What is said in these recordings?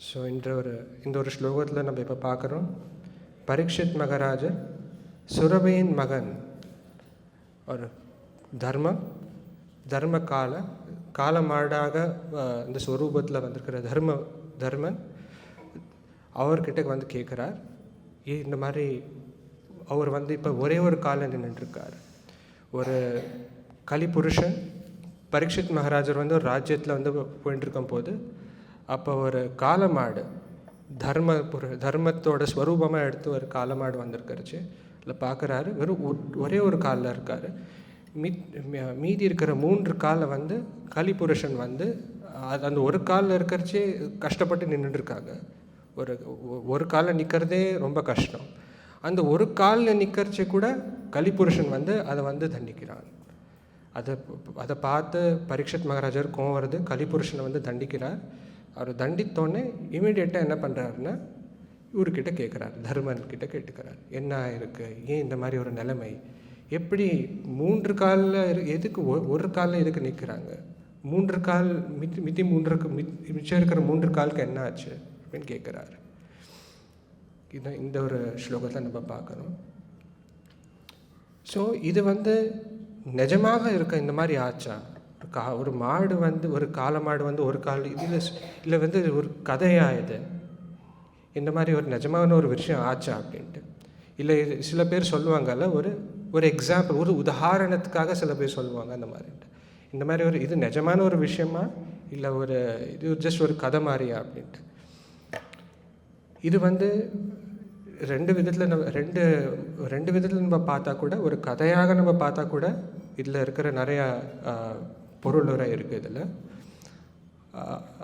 So இந்த ஒரு ஸ்லோகத்தில் நம்ம இப்போ பார்க்குறோம், பரீட்சித் மகாராஜர் சுரபையின் மகன் ஒரு தர்ம காலமாடாக இந்த ஸ்வரூபத்தில் வந்திருக்கிற தர்மன் அவர்கிட்ட வந்து கேட்குறார். இந்த மாதிரி அவர் வந்து இப்போ ஒரே ஒரு காலில் நின்றுட்டுருக்கார். ஒரு கலிபுருஷன் பரீட்சித் மகாராஜர் வந்து ஒரு ராஜ்யத்தில் வந்து போயிட்டு இருக்கும் போது அப்போ ஒரு காலமாடு தர்மத்தோட ஸ்வரூபமாக எடுத்து ஒரு காலமாடு வந்திருக்கிறச்சு. இல்லை பார்க்குறாரு, வெறும் ஒரே ஒரு காலில் இருக்கார். மீதி இருக்கிற 3 காலை வந்து கலிபுருஷன் வந்து அந்த ஒரு காலில் இருக்கிறச்சே கஷ்டப்பட்டு நின்றுட்டுருக்காங்க. ஒரு காலில் நிற்கிறதே ரொம்ப கஷ்டம். அந்த ஒரு காலில் நிற்கிறச்சே கூட கலிபுருஷன் வந்து அதை வந்து தண்டிக்கிறான். அதை பார்த்து பரீட்சித் மகாராஜர் கோவம் வருது, கலிபுருஷனை வந்து தண்டிக்கிறார். அவர் தண்டித்தோடனே இமீடியட்டாக என்ன பண்ணுறாருன்னா இவர்கிட்ட கேட்குறாரு, தர்மன்கிட்ட கேட்டுக்கிறார், என்ன இருக்குது, ஏன் இந்த மாதிரி ஒரு நிலைமை, எப்படி 3 காலில் எதுக்கு ஒரு காலில் எதுக்கு நிற்கிறாங்க, 3 கால் மிச்சம் இருக்கிற 3 காலுக்கு என்ன ஆச்சு அப்படின்னு கேட்குறாரு. இந்த ஒரு ஸ்லோகத்தை நம்ம பார்க்கணும். ஸோ இது வந்து நிஜமாக இருக்க இந்த மாதிரி ஆச்சா? ஒரு மாடு வந்து ஒரு காலமாடு வந்து ஒரு கால் இல்லை வந்து ஒரு கதையா இது, இந்த மாதிரி ஒரு நிஜமான ஒரு விஷயம் ஆச்சா அப்படின்ட்டு. இல்லை சில பேர் சொல்லுவாங்கல்ல, ஒரு எக்ஸாம்பிள், ஒரு உதாரணத்துக்காக சில பேர் சொல்லுவாங்க அந்த மாதிரின்ட்டு. இந்த மாதிரி இது நிஜமான ஒரு விஷயமா இல்லை இது ஜஸ்ட் ஒரு கதை மாதிரியா அப்படின்ட்டு. இது வந்து ரெண்டு விதத்தில் நம்ம பார்த்தா கூட, ஒரு கதையாக நம்ம பார்த்தா கூட இதில் இருக்கிற நிறையா பொருள் உரை இருக்குது இதில்.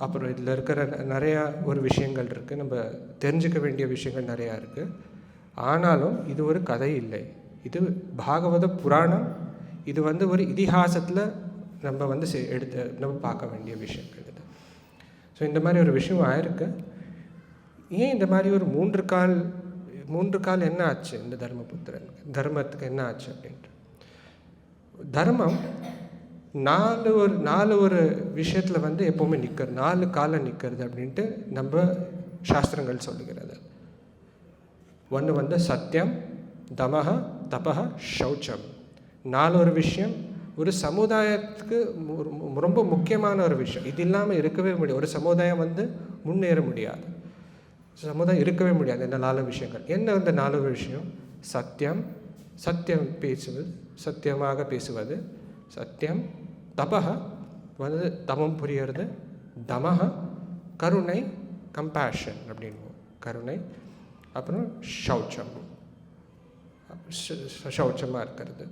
அப்புறம் இதில் இருக்கிற நிறையா ஒரு விஷயங்கள் இருக்குது, நம்ம தெரிஞ்சுக்க வேண்டிய விஷயங்கள் நிறையா இருக்குது. ஆனாலும் இது ஒரு கதை இல்லை, இது பாகவத புராணம். இது வந்து ஒரு இதிகாசத்தில் நம்ம வந்து நம்ம பார்க்க வேண்டிய விஷயங்கள் இது. ஸோ இந்த மாதிரி ஒரு விஷயம் ஆயிருக்கு. ஏன் இந்த மாதிரி ஒரு 3 கால் என்ன ஆச்சு இந்த தர்மத்துக்கு என்ன ஆச்சு அப்படின்ட்டு. தர்மம் 4 ஒரு விஷயத்தில் வந்து எப்போவுமே நிற்கிறது, 4 காலில் நிற்கிறது அப்படின்ட்டு நம்ம சாஸ்திரங்கள் சொல்லுகிறது. ஒன்று வந்து சத்தியம், தமஹ, தபஹ, சௌச்சம். 4 ஒரு விஷயம் ஒரு சமுதாயத்துக்கு ரொம்ப முக்கியமான ஒரு விஷயம். இது இல்லாமல் இருக்கவே முடியாது. ஒரு சமுதாயம் வந்து முன்னேற முடியாது, சமுதாயம் இருக்கவே முடியாது. இந்த 4 விஷயங்கள் என்ன? இந்த 4 விஷயம்: சத்தியம் பேசுவது, சத்தியமாக பேசுவது, சத்தியம். தபஹ வந்து தமம் புரியறது, தமஹ கருணை, கம்பேஷன் அப்படின்னு கருணை. அப்புறம் சௌச்சமாக இருக்கிறது.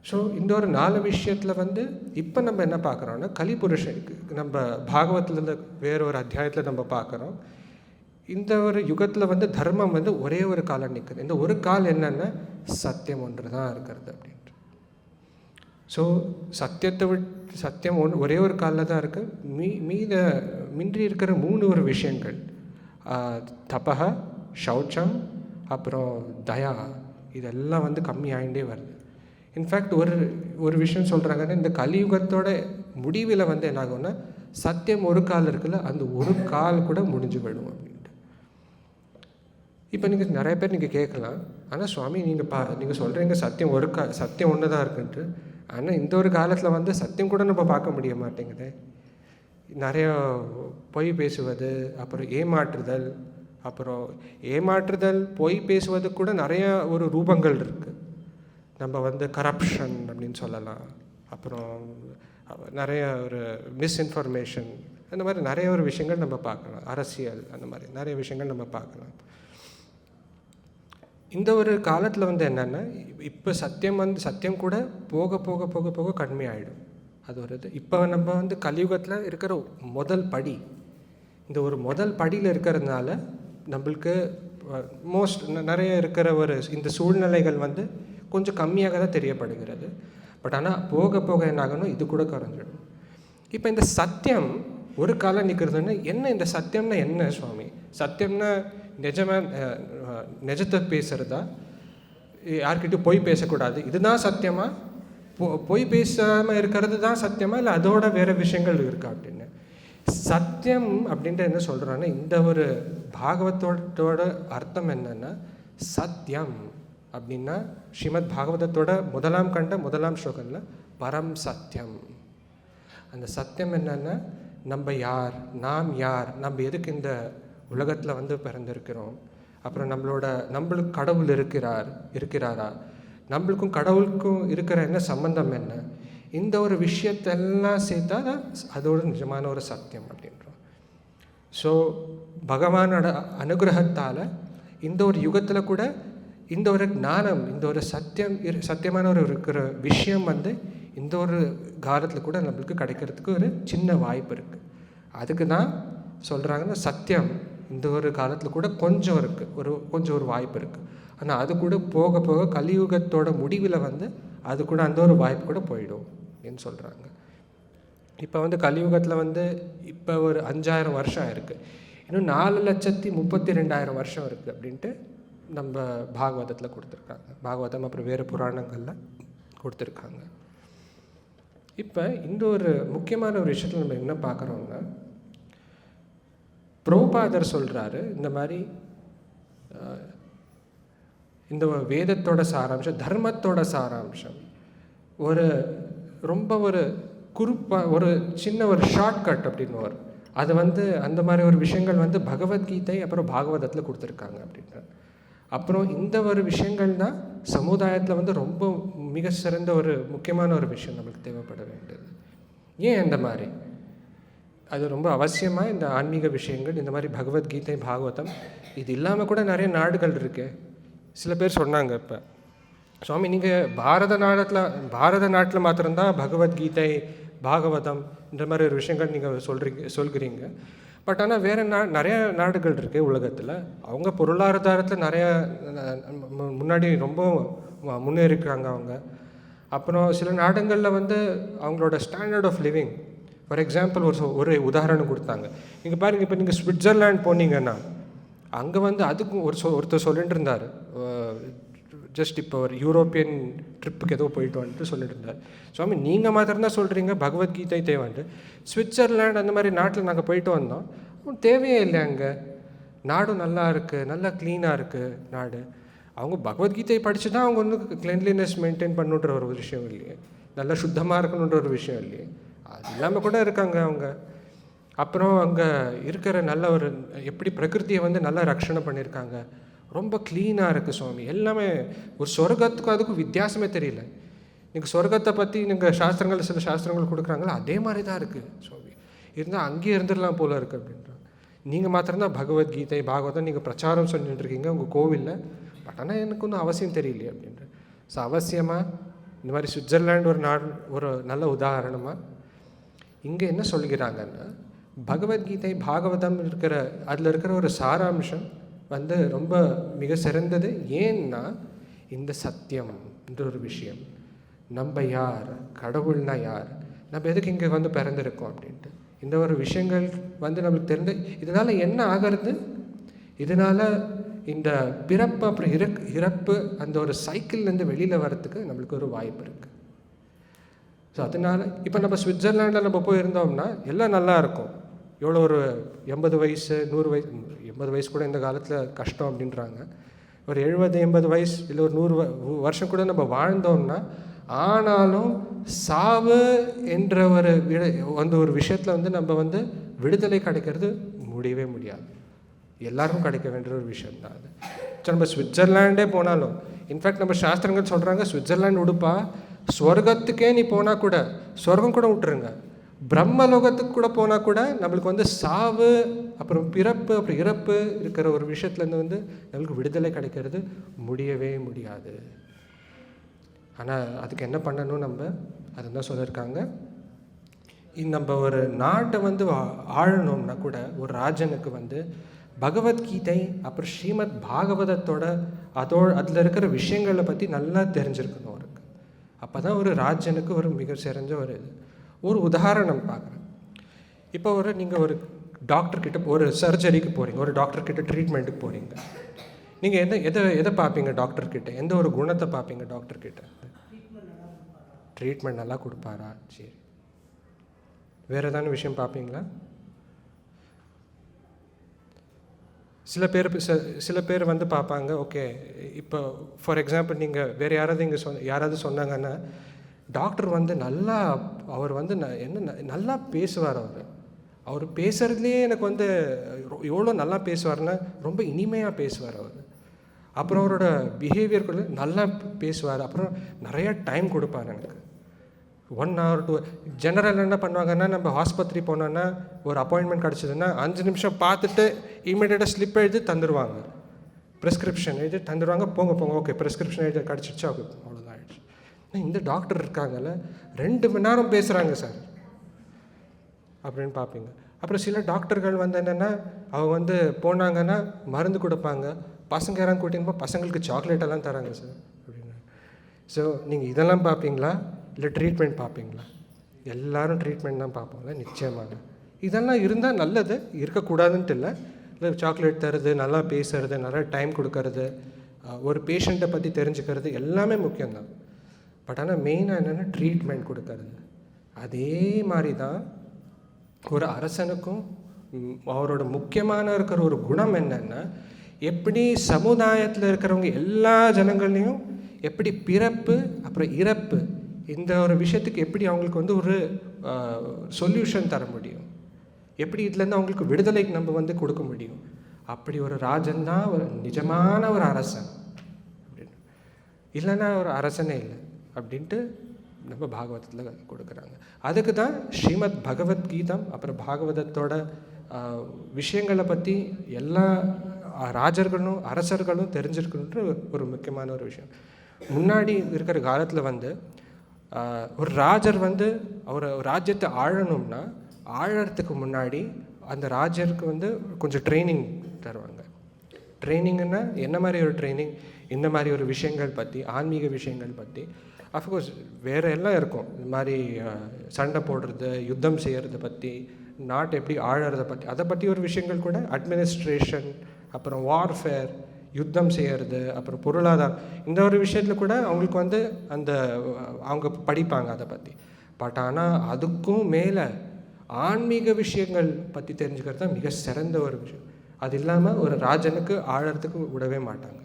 ஸோ இந்த ஒரு 4 விஷயத்தில் வந்து இப்போ நம்ம என்ன பார்க்குறோன்னா, கலிபுருஷனுக்கு நம்ம பாகவத்தில் வேறு ஒரு அத்தியாயத்தில் நம்ம பார்க்குறோம். இந்த ஒரு யுகத்தில் வந்து தர்மம் வந்து ஒரே ஒரு காலம் நிற்குது. இந்த ஒரு கால் என்னென்னா சத்தியம் ஒன்று தான் இருக்கிறது அப்படின்ட்டு. ஸோ சத்தியம் ஒரே ஒரு காலில் தான் இருக்குது. மின்றி இருக்கிற 3 ஒரு விஷயங்கள், தபஹ, சௌச்சம், அப்புறம் தயா, இதெல்லாம் வந்து கம்மி ஆகிட்டே வருது. இன்ஃபேக்ட் ஒரு விஷயம் சொல்கிறாங்கன்னா, இந்த கலியுகத்தோட முடிவில் வந்து என்ன ஆகும்னா, சத்தியம் ஒரு கால் இருக்குல்ல, அந்த ஒரு கால் கூட முடிஞ்சு போயிடும் அப்படின்ட்டு. இப்போ நீங்கள் நிறைய பேர் கேட்கலாம், ஆனால் சுவாமி நீங்கள் சொல்கிறீங்க சத்தியம் ஒன்று தான் இருக்குன்ட்டு. ஆனால் இந்த ஒரு காலத்தில் வந்து சத்தியம் கூட நம்ம பார்க்க முடிய மாட்டேங்குது. நிறைய பொய் பேசுவது, அப்புறம் ஏமாற்றுதல், பொய் பேசுவது கூட நிறைய ஒரு ரூபங்கள் இருக்குது. நம்ம வந்து கரப்ஷன் அப்படின்னு சொல்லலாம். அப்புறம் நிறைய ஒரு மிஸ்இன்ஃபர்மேஷன், அந்த மாதிரி நிறைய ஒரு விஷயங்கள் நம்ம பார்க்கலாம். அரசியல், அந்த மாதிரி நிறைய விஷயங்கள் நம்ம பார்க்கலாம். இந்த ஒரு காலத்தில் வந்து என்னென்னா, இப்போ சத்தியம் கூட போக போக போக போக கம்மியாயிடும். அது ஒரு இது. இப்போ நம்ம வந்து கலியுகத்தில் இருக்கிற முதல் படி, இந்த ஒரு முதல் படியில் இருக்கிறதுனால நம்மளுக்கு நிறைய இருக்கிற இந்த சூழ்நிலைகள் வந்து கொஞ்சம் கம்மியாக தான் தெரியப்படுகிறது. பட் ஆனால் போக போக என்ன ஆகணும், இது கூட குறைஞ்சிடும். இப்போ இந்த சத்தியம் ஒரு காலம் நிற்கிறதுன்னா என்ன? இந்த சத்தியம்னா என்ன சுவாமி? சத்தியம்னா நிஜத்தை பேசுகிறதா, யார்கிட்டையும் பொய் பேசக்கூடாது, இதுதான் சத்தியமா? பொய் பேசாமல் இருக்கிறது தான் சத்தியமா, இல்லை அதோட வேறு விஷயங்கள் இருக்கா அப்படின்னு. சத்தியம் அப்படின்ட்டு என்ன சொல்கிறான்னா, இந்த ஒரு பாகவத்தோட அர்த்தம் என்னென்னா, சத்தியம் அப்படின்னா ஸ்ரீமத் பாகவதத்தோட முதலாம் ஸ்லோகத்தில் பரம் சத்தியம். அந்த சத்தியம் என்னென்னா, நம்ம யார், நாம் யார், நம்ம எதுக்கு இந்த உலகத்தில் வந்து பிறந்திருக்கிறோம், அப்புறம் நம்மளுக்கு கடவுள் இருக்கிறாரா, நம்மளுக்கும் கடவுளுக்கும் இருக்கிற என்ன சம்பந்தம் என்ன, இந்த ஒரு விஷயத்தெல்லாம் சேர்த்தா தான் அதோட நிஜமான ஒரு சத்தியம் அப்படின்றோம். ஸோ பகவானோட அனுகிரகத்தால் இந்த ஒரு யுகத்தில் கூட இந்த ஒரு ஞானம், இந்த ஒரு சத்தியமான ஒரு இருக்கிற விஷயம் வந்து இந்த ஒரு காலத்தில் கூட நம்மளுக்கு கிடைக்கிறதுக்கு ஒரு சின்ன வாய்ப்பு இருக்குது. அதுக்கு தான் சொல்கிறாங்கன்னா, சத்தியம் இந்த ஒரு காலத்தில் கூட கொஞ்சம் இருக்குது, கொஞ்சம் ஒரு வாய்ப்பு இருக்குது. ஆனால் அது கூட போக போக கலியுகத்தோட முடிவில் வந்து அது கூட அந்த ஒரு வாய்ப்பு கூட போயிடும் அப்படின்னு சொல்கிறாங்க. இப்போ வந்து கலியுகத்தில் வந்து இப்போ ஒரு 5000 வருஷம் இருக்குது, இன்னும் 4,32,000 வருஷம் இருக்குது அப்படின்ட்டு நம்ம பாகவதத்தில் கொடுத்துருக்காங்க. பாகவதம் அப்புறம் வேறு புராணங்களில் கொடுத்துருக்காங்க. இப்போ இந்த ஒரு முக்கியமான ஒரு விஷயத்தில் நம்ம என்ன பார்க்குறோம்னா, பிரபுபாதர் சொல்கிறாரு, இந்த மாதிரி இந்த வேதத்தோட சாராம்சம், தர்மத்தோட சாராம்சம் ரொம்ப ஒரு ஒரு சின்ன ஒரு ஷார்ட்கட் அப்படின்னு வரும். அது வந்து அந்த மாதிரி ஒரு விஷயங்கள் வந்து பகவத்கீதை அப்புறம் பாகவதத்தில் கொடுத்துருக்காங்க அப்படின்ற. அப்புறம் இந்த ஒரு விஷயங்கள் தான் சமுதாயத்தில் வந்து ரொம்ப மிக சிறந்த ஒரு முக்கியமான ஒரு விஷயம் நம்மளுக்கு தேவைப்பட வேண்டியது. ஏன் இந்த மாதிரி அது ரொம்ப அவசியமாக இந்த ஆன்மீக விஷயங்கள், இந்த மாதிரி பகவத்கீதை பாகவதம் இது இல்லாமல் கூட நிறைய நாடுகள் இருக்குது. சில பேர் சொன்னாங்க, இப்போ சுவாமி நீங்கள் பாரத நாட்டில் மாத்திரம்தான் பகவத்கீதை பாகவதம் இந்த மாதிரி ஒரு விஷயங்கள் நீங்கள் சொல்கிறீங்க. பட் ஆனால் வேறு நிறைய நாடுகள் இருக்குது உலகத்தில், அவங்க பொருளாதாரத்தில் நிறைய முன்னாடி ரொம்ப முன்னேறிக்கிறாங்க அவங்க. அப்புறம் சில நாடுகளில் வந்து அவங்களோட standard of living, for example ஒரு உதாரணம் கொடுத்தாங்க. நீங்கள் பாருங்கள், இப்போ நீங்கள் சுவிட்சர்லாண்ட் போனீங்கன்னா அங்கே வந்து அதுக்கும் ஒருத்தர் சொல்லிட்டு இருந்தார், ஜஸ்ட் இப்போ ஒரு யூரோப்பியன் ட்ரிப்புக்கு ஏதோ போயிட்டு வந்துட்டு சொல்லிட்டு இருந்தார், சுவாமி நீங்கள் மாத்திரம்தான் சொல்கிறீங்க பகவத்கீதை தேவைன்ட்டு, சுவிட்சர்லாண்ட் அந்த மாதிரி நாட்டில் நாங்கள் போயிட்டு வந்தோம், தேவையே இல்லை, அங்கே நாடும் நல்லா இருக்குது, நல்லா க்ளீனாக இருக்குது நாடு. அவங்க பகவத்கீதை படித்து தான் அவங்க வந்து கிளென்லினஸ் மெயின்டைன் பண்ணுன்ற ஒரு விஷயம் இல்லையே, நல்லா சுத்தமாக இருக்கணுன்ற ஒரு விஷயம் இல்லையே, அது இல்லாமல் கூட இருக்காங்க அவங்க. அப்புறம் அங்கே இருக்கிற நல்ல ஒரு எப்படி பிரகிருத்தியை வந்து நல்லா ரட்சணை பண்ணியிருக்காங்க, ரொம்ப க்ளீனாக இருக்குது சுவாமி, எல்லாமே ஒரு சொர்க்கத்துக்கும் அதுக்கும் வித்தியாசமே தெரியல. நீங்கள் சொர்க்கத்தை பற்றி நீங்கள் சில சாஸ்திரங்கள் கொடுக்குறாங்களோ அதே மாதிரி தான் இருக்குது சுவாமி, இருந்தால் அங்கேயே இருந்துடலாம் போல இருக்குது அப்படின்றாங்க. நீங்கள் மாத்திரம்தான் பகவத்கீதை பாகவதம் நீங்கள் பிரச்சாரம் சொல்லிட்டு இருக்கீங்க உங்கள் கோவிலில், பட் ஆனால் எனக்கு ஒன்றும் அவசியம் தெரியலையே அப்படின்ற. ஸோ அவசியமாக இந்த மாதிரி சுவிட்சர்லாண்ட் ஒரு நல்ல உதாரணமாக இங்கே என்ன சொல்கிறாங்கன்னா, பகவத்கீதை பாகவதம் அதில் இருக்கிற ஒரு சாராம்சம் வந்து ரொம்ப மிக சிறந்தது. ஏன்னா இந்த சத்தியம் என்ற ஒரு விஷயம், நம்ம யார், கடவுள்னா யார், நம்ம எதுக்கு இங்கே வந்து பிறந்திருக்கோம் அப்படின்ட்டு இந்த ஒரு விஷயங்கள் வந்து நம்மளுக்கு தெரிந்து, இதனால் என்ன ஆகிறது, இதனால் இந்த பிறப்பு அப்புறம் இறப்பு அந்த ஒரு சைக்கிள்லேருந்து வெளியில் வர்றதுக்கு நம்மளுக்கு ஒரு வாய்ப்பு இருக்குது. ஸோ அதனால் இப்போ நம்ம சுவிட்சர்லாண்டில் நம்ம போயிருந்தோம்னா எல்லாம் நல்லா இருக்கும், எவ்வளோ ஒரு 80 வயசு 100 வயசு, 80 வயசு கூட இந்த காலத்தில் கஷ்டம் அப்படின்றாங்க, ஒரு 70-80 வயசு இல்லை ஒரு 100 வருஷம் கூட நம்ம வாழ்ந்தோம்னா, ஆனாலும் சாவு என்ற ஒரு விஷயத்தில் வந்து நம்ம வந்து விடுதலை கிடைக்கிறது முடியவே முடியாது, எல்லாருக்கும் கிடைக்க வேண்டிய ஒரு விஷயம்தான் அது. ஸோ நம்ம சுவிட்சர்லாண்டே போனாலும், இன்ஃபேக்ட் நம்ம சாஸ்திரங்கள் சொல்கிறாங்க, சுவிட்சர்லாண்ட் உடுப்பா, ஸ்வர்க்கத்துக்கே நீ போனால் கூட, ஸ்வர்க்கம் கூட விட்டுருங்க, பிரம்மலோகத்துக்கு கூட போனால் கூட நம்மளுக்கு வந்து சாவு அப்புறம் பிறப்பு அப்புறம் இறப்பு இருக்கிற ஒரு விஷயத்துலேருந்து வந்து நம்மளுக்கு விடுதலை கிடைக்கிறது முடியவே முடியாது. ஆனால் அதுக்கு என்ன பண்ணணும், நம்ம அதுதான் சொல்லியிருக்காங்க. நம்ம ஒரு நாட்டை வந்து ஆளணும்னா கூட ஒரு ராஜனுக்கு வந்து பகவத்கீதை அப்புறம் ஸ்ரீமத் பாகவதத்தோட அதில் இருக்கிற விஷயங்களை பற்றி நல்லா தெரிஞ்சிருக்கணும் அவருக்கு. அப்போ தான் ஒரு ராஜனுக்கு ஒரு மிக சிறந்த ஒரு உதாரணம் பார்க்குறேன். இப்போ நீங்கள் ஒரு டாக்டர்கிட்ட ஒரு சர்ஜரிக்கு போகிறீங்க, ஒரு டாக்டர்கிட்ட ட்ரீட்மெண்ட்டுக்கு போகிறீங்க, நீங்கள் எதை பார்ப்பீங்க டாக்டர்கிட்ட, எந்த ஒரு குணத்தை பார்ப்பீங்க டாக்டர்கிட்ட? ட்ரீட்மெண்ட் நல்லா கொடுப்பாரா, சரி, வேறு ஏதான விஷயம் பார்ப்பீங்களா? சில பேர் வந்து பார்ப்பாங்க, ஓகே இப்போ ஃபார் எக்ஸாம்பிள் நீங்கள் வேறு யாராவது சொன்னாங்கன்னா, டாக்டர் வந்து அவர் வந்து நல்லா பேசுவார். அவர் பேசுகிறதுலேயே எனக்கு வந்து எவ்வளோ நல்லா பேசுவார்னா, ரொம்ப இனிமையாக பேசுவார் அவர். அப்புறம் அவரோட பிஹேவியர் கூட நல்லா பேசுவார். அப்புறம் நிறையா டைம் கொடுப்பார் எனக்கு. 1 hour 2 ஜெனரல் என்ன பண்ணுவாங்கன்னா, நம்ம ஆஸ்பத்திரி போனோன்னா ஒரு அப்பாயின்மெண்ட் கிடச்சிதுன்னா 5 நிமிஷம் பார்த்துட்டு இமீடியட்டாக ஸ்லிப் எழுதி தந்துடுவாங்க, ப்ரிஸ்கிரிப்ஷன் எழுதி தந்துடுவாங்க. போங்க ஓகே ப்ரிஸ்கிரிப்ஷன் எழுதி கிடச்சிருச்சு, அவ்வளோதான் ஆகிடுச்சு. இந்த டாக்டர் இருக்காங்கல்ல 2 மணி நேரம் பேசுகிறாங்க சார் அப்படின்னு பார்ப்பீங்க. அப்புறம் சில டாக்டர்கள் வந்து என்னென்னா, அவங்க வந்து போனாங்கன்னா மருந்து கொடுப்பாங்க, பசங்க யாராவது கூட்டின்னு பசங்களுக்கு சாக்லேட்டெல்லாம் தராங்க சார் அப்படின்னு. ஸோ நீங்கள் இதெல்லாம் பார்ப்பீங்களா இல்லை ட்ரீட்மெண்ட் பார்ப்பீங்களா? எல்லோரும் ட்ரீட்மெண்ட் தான் பார்ப்போம்ல, நிச்சயமாக. இதெல்லாம் இருந்தால் நல்லது, இருக்கக்கூடாதுன்ட்டு இல்லை. சாக்லேட் தருது, நல்லா பேசுறது, நிறைய டைம் கொடுக்கறது, ஒரு பேஷண்ட்டை பற்றி தெரிஞ்சுக்கிறது எல்லாமே முக்கியம்தான். பட் ஆனால் மெயினாக என்னென்னா ட்ரீட்மெண்ட் கொடுக்கறது. அதே மாதிரி தான் ஒரு அரசனுக்கும் அவரோட முக்கியமான இருக்கிற ஒரு குணம் என்னென்னா, எப்படி சமுதாயத்தில் இருக்கிறவங்க எல்லா ஜனங்கள்லேயும் எப்படி பிறப்பு அப்புறம் இறப்பு இந்த ஒரு விஷயத்துக்கு எப்படி அவங்களுக்கு வந்து ஒரு சொல்யூஷன் தர முடியும், எப்படி இதுலேருந்து அவங்களுக்கு விடுதலைக்கு நம்ம வந்து கொடுக்க முடியும். அப்படி ஒரு ராஜன் தான் ஒரு நிஜமான ஒரு அரசன் அப்படின்னு. இல்லைன்னா ஒரு அரசனே இல்லை அப்படின்ட்டு நம்ம பாகவதத்தில் கொடுக்குறாங்க. அதுக்கு தான் ஸ்ரீமத் பகவத்கீதம் அப்புறம் பாகவதத்தோட விஷயங்களை பற்றி எல்லா ராஜர்களும் அரசர்களும் தெரிஞ்சிருக்குன்ற ஒரு முக்கியமான ஒரு விஷயம். முன்னாடி இருக்கிற காலத்தில் வந்து ஒரு ராஜர் வந்து அவர் ராஜ்யத்தை ஆளணும்னா ஆழறதுக்கு முன்னாடி அந்த ராஜருக்கு வந்து கொஞ்சம் ட்ரைனிங் தருவாங்க. ட்ரைனிங்குன்னா என்ன மாதிரி ஒரு ட்ரைனிங், இந்த மாதிரி ஒரு விஷயங்கள் பற்றி, ஆன்மீக விஷயங்கள் பற்றி. அஃப்கோர்ஸ் வேறு எல்லாம் இருக்கும், இந்த மாதிரி சண்டை போடுறது, யுத்தம் செய்கிறது பற்றி, நாட்டை எப்படி ஆழறதை பற்றி, அதை பற்றி ஒரு விஷயங்கள் கூட, அட்மினிஸ்ட்ரேஷன், அப்புறம் வார்ஃபேர், யுத்தம் செய்கிறது, அப்புறம் பொருளாதாரம், இந்த ஒரு விஷயத்தில் கூட அவங்களுக்கு வந்து அவங்க படிப்பாங்க அதை பற்றி. பட் ஆனால் அதுக்கும் மேலே ஆன்மீக விஷயங்கள் பற்றி தெரிஞ்சுக்கிறது தான் மிக சிறந்த ஒரு விஷயம். அது இல்லாமல் ஒரு ராஜனுக்கு ஆழறதுக்கு விடவே மாட்டாங்க.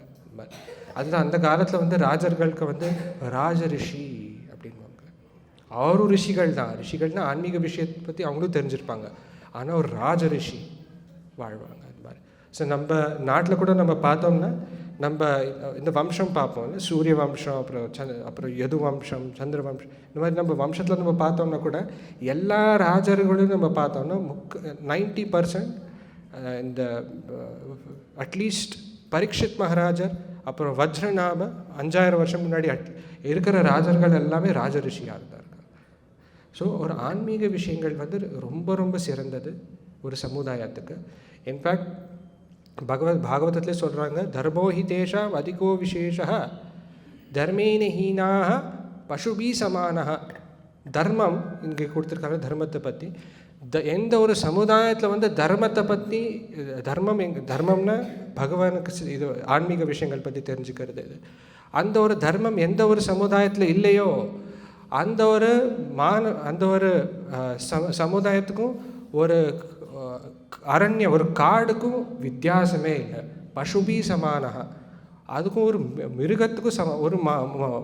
அதுதான் அந்த காலத்தில் வந்து ராஜர்களுக்கு வந்து ராஜ ரிஷி அப்படின்வாங்க. அவரும் ரிஷிகள் தான். ரிஷிகள்னால் ஆன்மீக விஷயத்தை பற்றி அவங்களும் தெரிஞ்சிருப்பாங்க. ஆனால் ஒரு ராஜ ரிஷி வாழ்வாங்க அது மாதிரி. ஸோ நம்ம நாட்டில் கூட நம்ம பார்த்தோம்னா நம்ம இந்த வம்சம் பார்ப்போம், சூரிய வம்சம், அப்புறம் யது வம்சம், சந்திர வம்சம், இந்த மாதிரி நம்ம வம்சத்தில் நம்ம பார்த்தோம்னா கூட எல்லா ராஜர்களையும் நம்ம பார்த்தோம்னா 90% இந்த அட்லீஸ்ட் பரீட்சித் மகாராஜர், அப்புறம் வஜ்ரநாம 5000 வருஷம் முன்னாடி இருக்கிற ராஜர்கள் எல்லாமே ராஜரிஷியாக தான் இருக்காங்க. ஸோ ஒரு ஆன்மீக விஷயங்கள் வந்து ரொம்ப ரொம்ப சிறந்தது ஒரு சமுதாயத்துக்கு. இன்ஃபேக்ட் பாகவதத்திலே சொல்கிறாங்க, தர்மோ ஹி தேஷாம் அதிகோ விசேஷः தர்மேன ஹீனாக பசுபி சமானः. தர்மம் இங்கே கொடுத்துருக்காங்க, தர்மத்தை பற்றி. எந்த ஒரு சமுதாயத்தில் வந்து தர்மத்தை பற்றி, தர்மம்னா பகவானுக்கு இது ஆன்மீக விஷயங்கள் பற்றி தெரிஞ்சுக்கிறது. அந்த ஒரு தர்மம் எந்த ஒரு சமுதாயத்தில் இல்லையோ அந்த ஒரு சமுதாயத்துக்கும் ஒரு ஒரு காடுக்கும் வித்தியாசமே இல்லை. பசுபி சமானः. அதுக்கும் ஒரு மிருகத்துக்கும்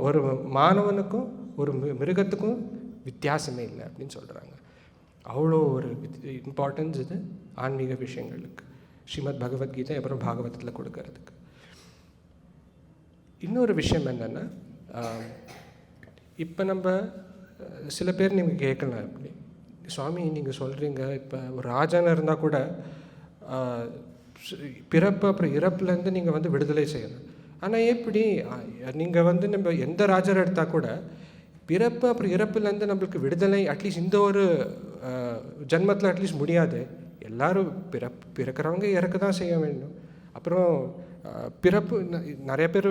ஒரு மாணவனுக்கும் ஒரு மிருகத்துக்கும் வித்தியாசமே இல்லை அப்படின்னு சொல்கிறாங்க. அவ்வளோ ஒரு இம்பார்ட்டன்ஸ் இது ஆன்மீக விஷயங்களுக்கு, ஸ்ரீமத் பகவத்கீதை அப்புறம் பாகவதத்தில் கொடுக்கறதுக்கு. இன்னொரு விஷயம் என்னென்னா, இப்போ நம்ம சில பேர் நீங்கள் கேட்கலாம், எப்படி சுவாமி நீங்கள் சொல்கிறீங்க, இப்போ ஒரு ராஜானாக இருந்தால் கூட பிறப்பு அப்புறம் இறப்புலேருந்து நீங்கள் வந்து விடுதலை செய்யணும். ஆனால் எப்படி நீங்கள் வந்து நம்ம எந்த ராஜரை எடுத்தால் கூட பிறப்பு அப்புறம் இறப்புலேருந்து நம்மளுக்கு விடுதலை அட்லீஸ்ட் இந்த ஒரு ஜன்மத்தில் அட்லீஸ்ட் முடியாது. எல்லோரும் பிறக்கிறவங்க இறக்க தான் செய்ய வேண்டும். அப்புறம் பிறப்பு நிறைய பேர்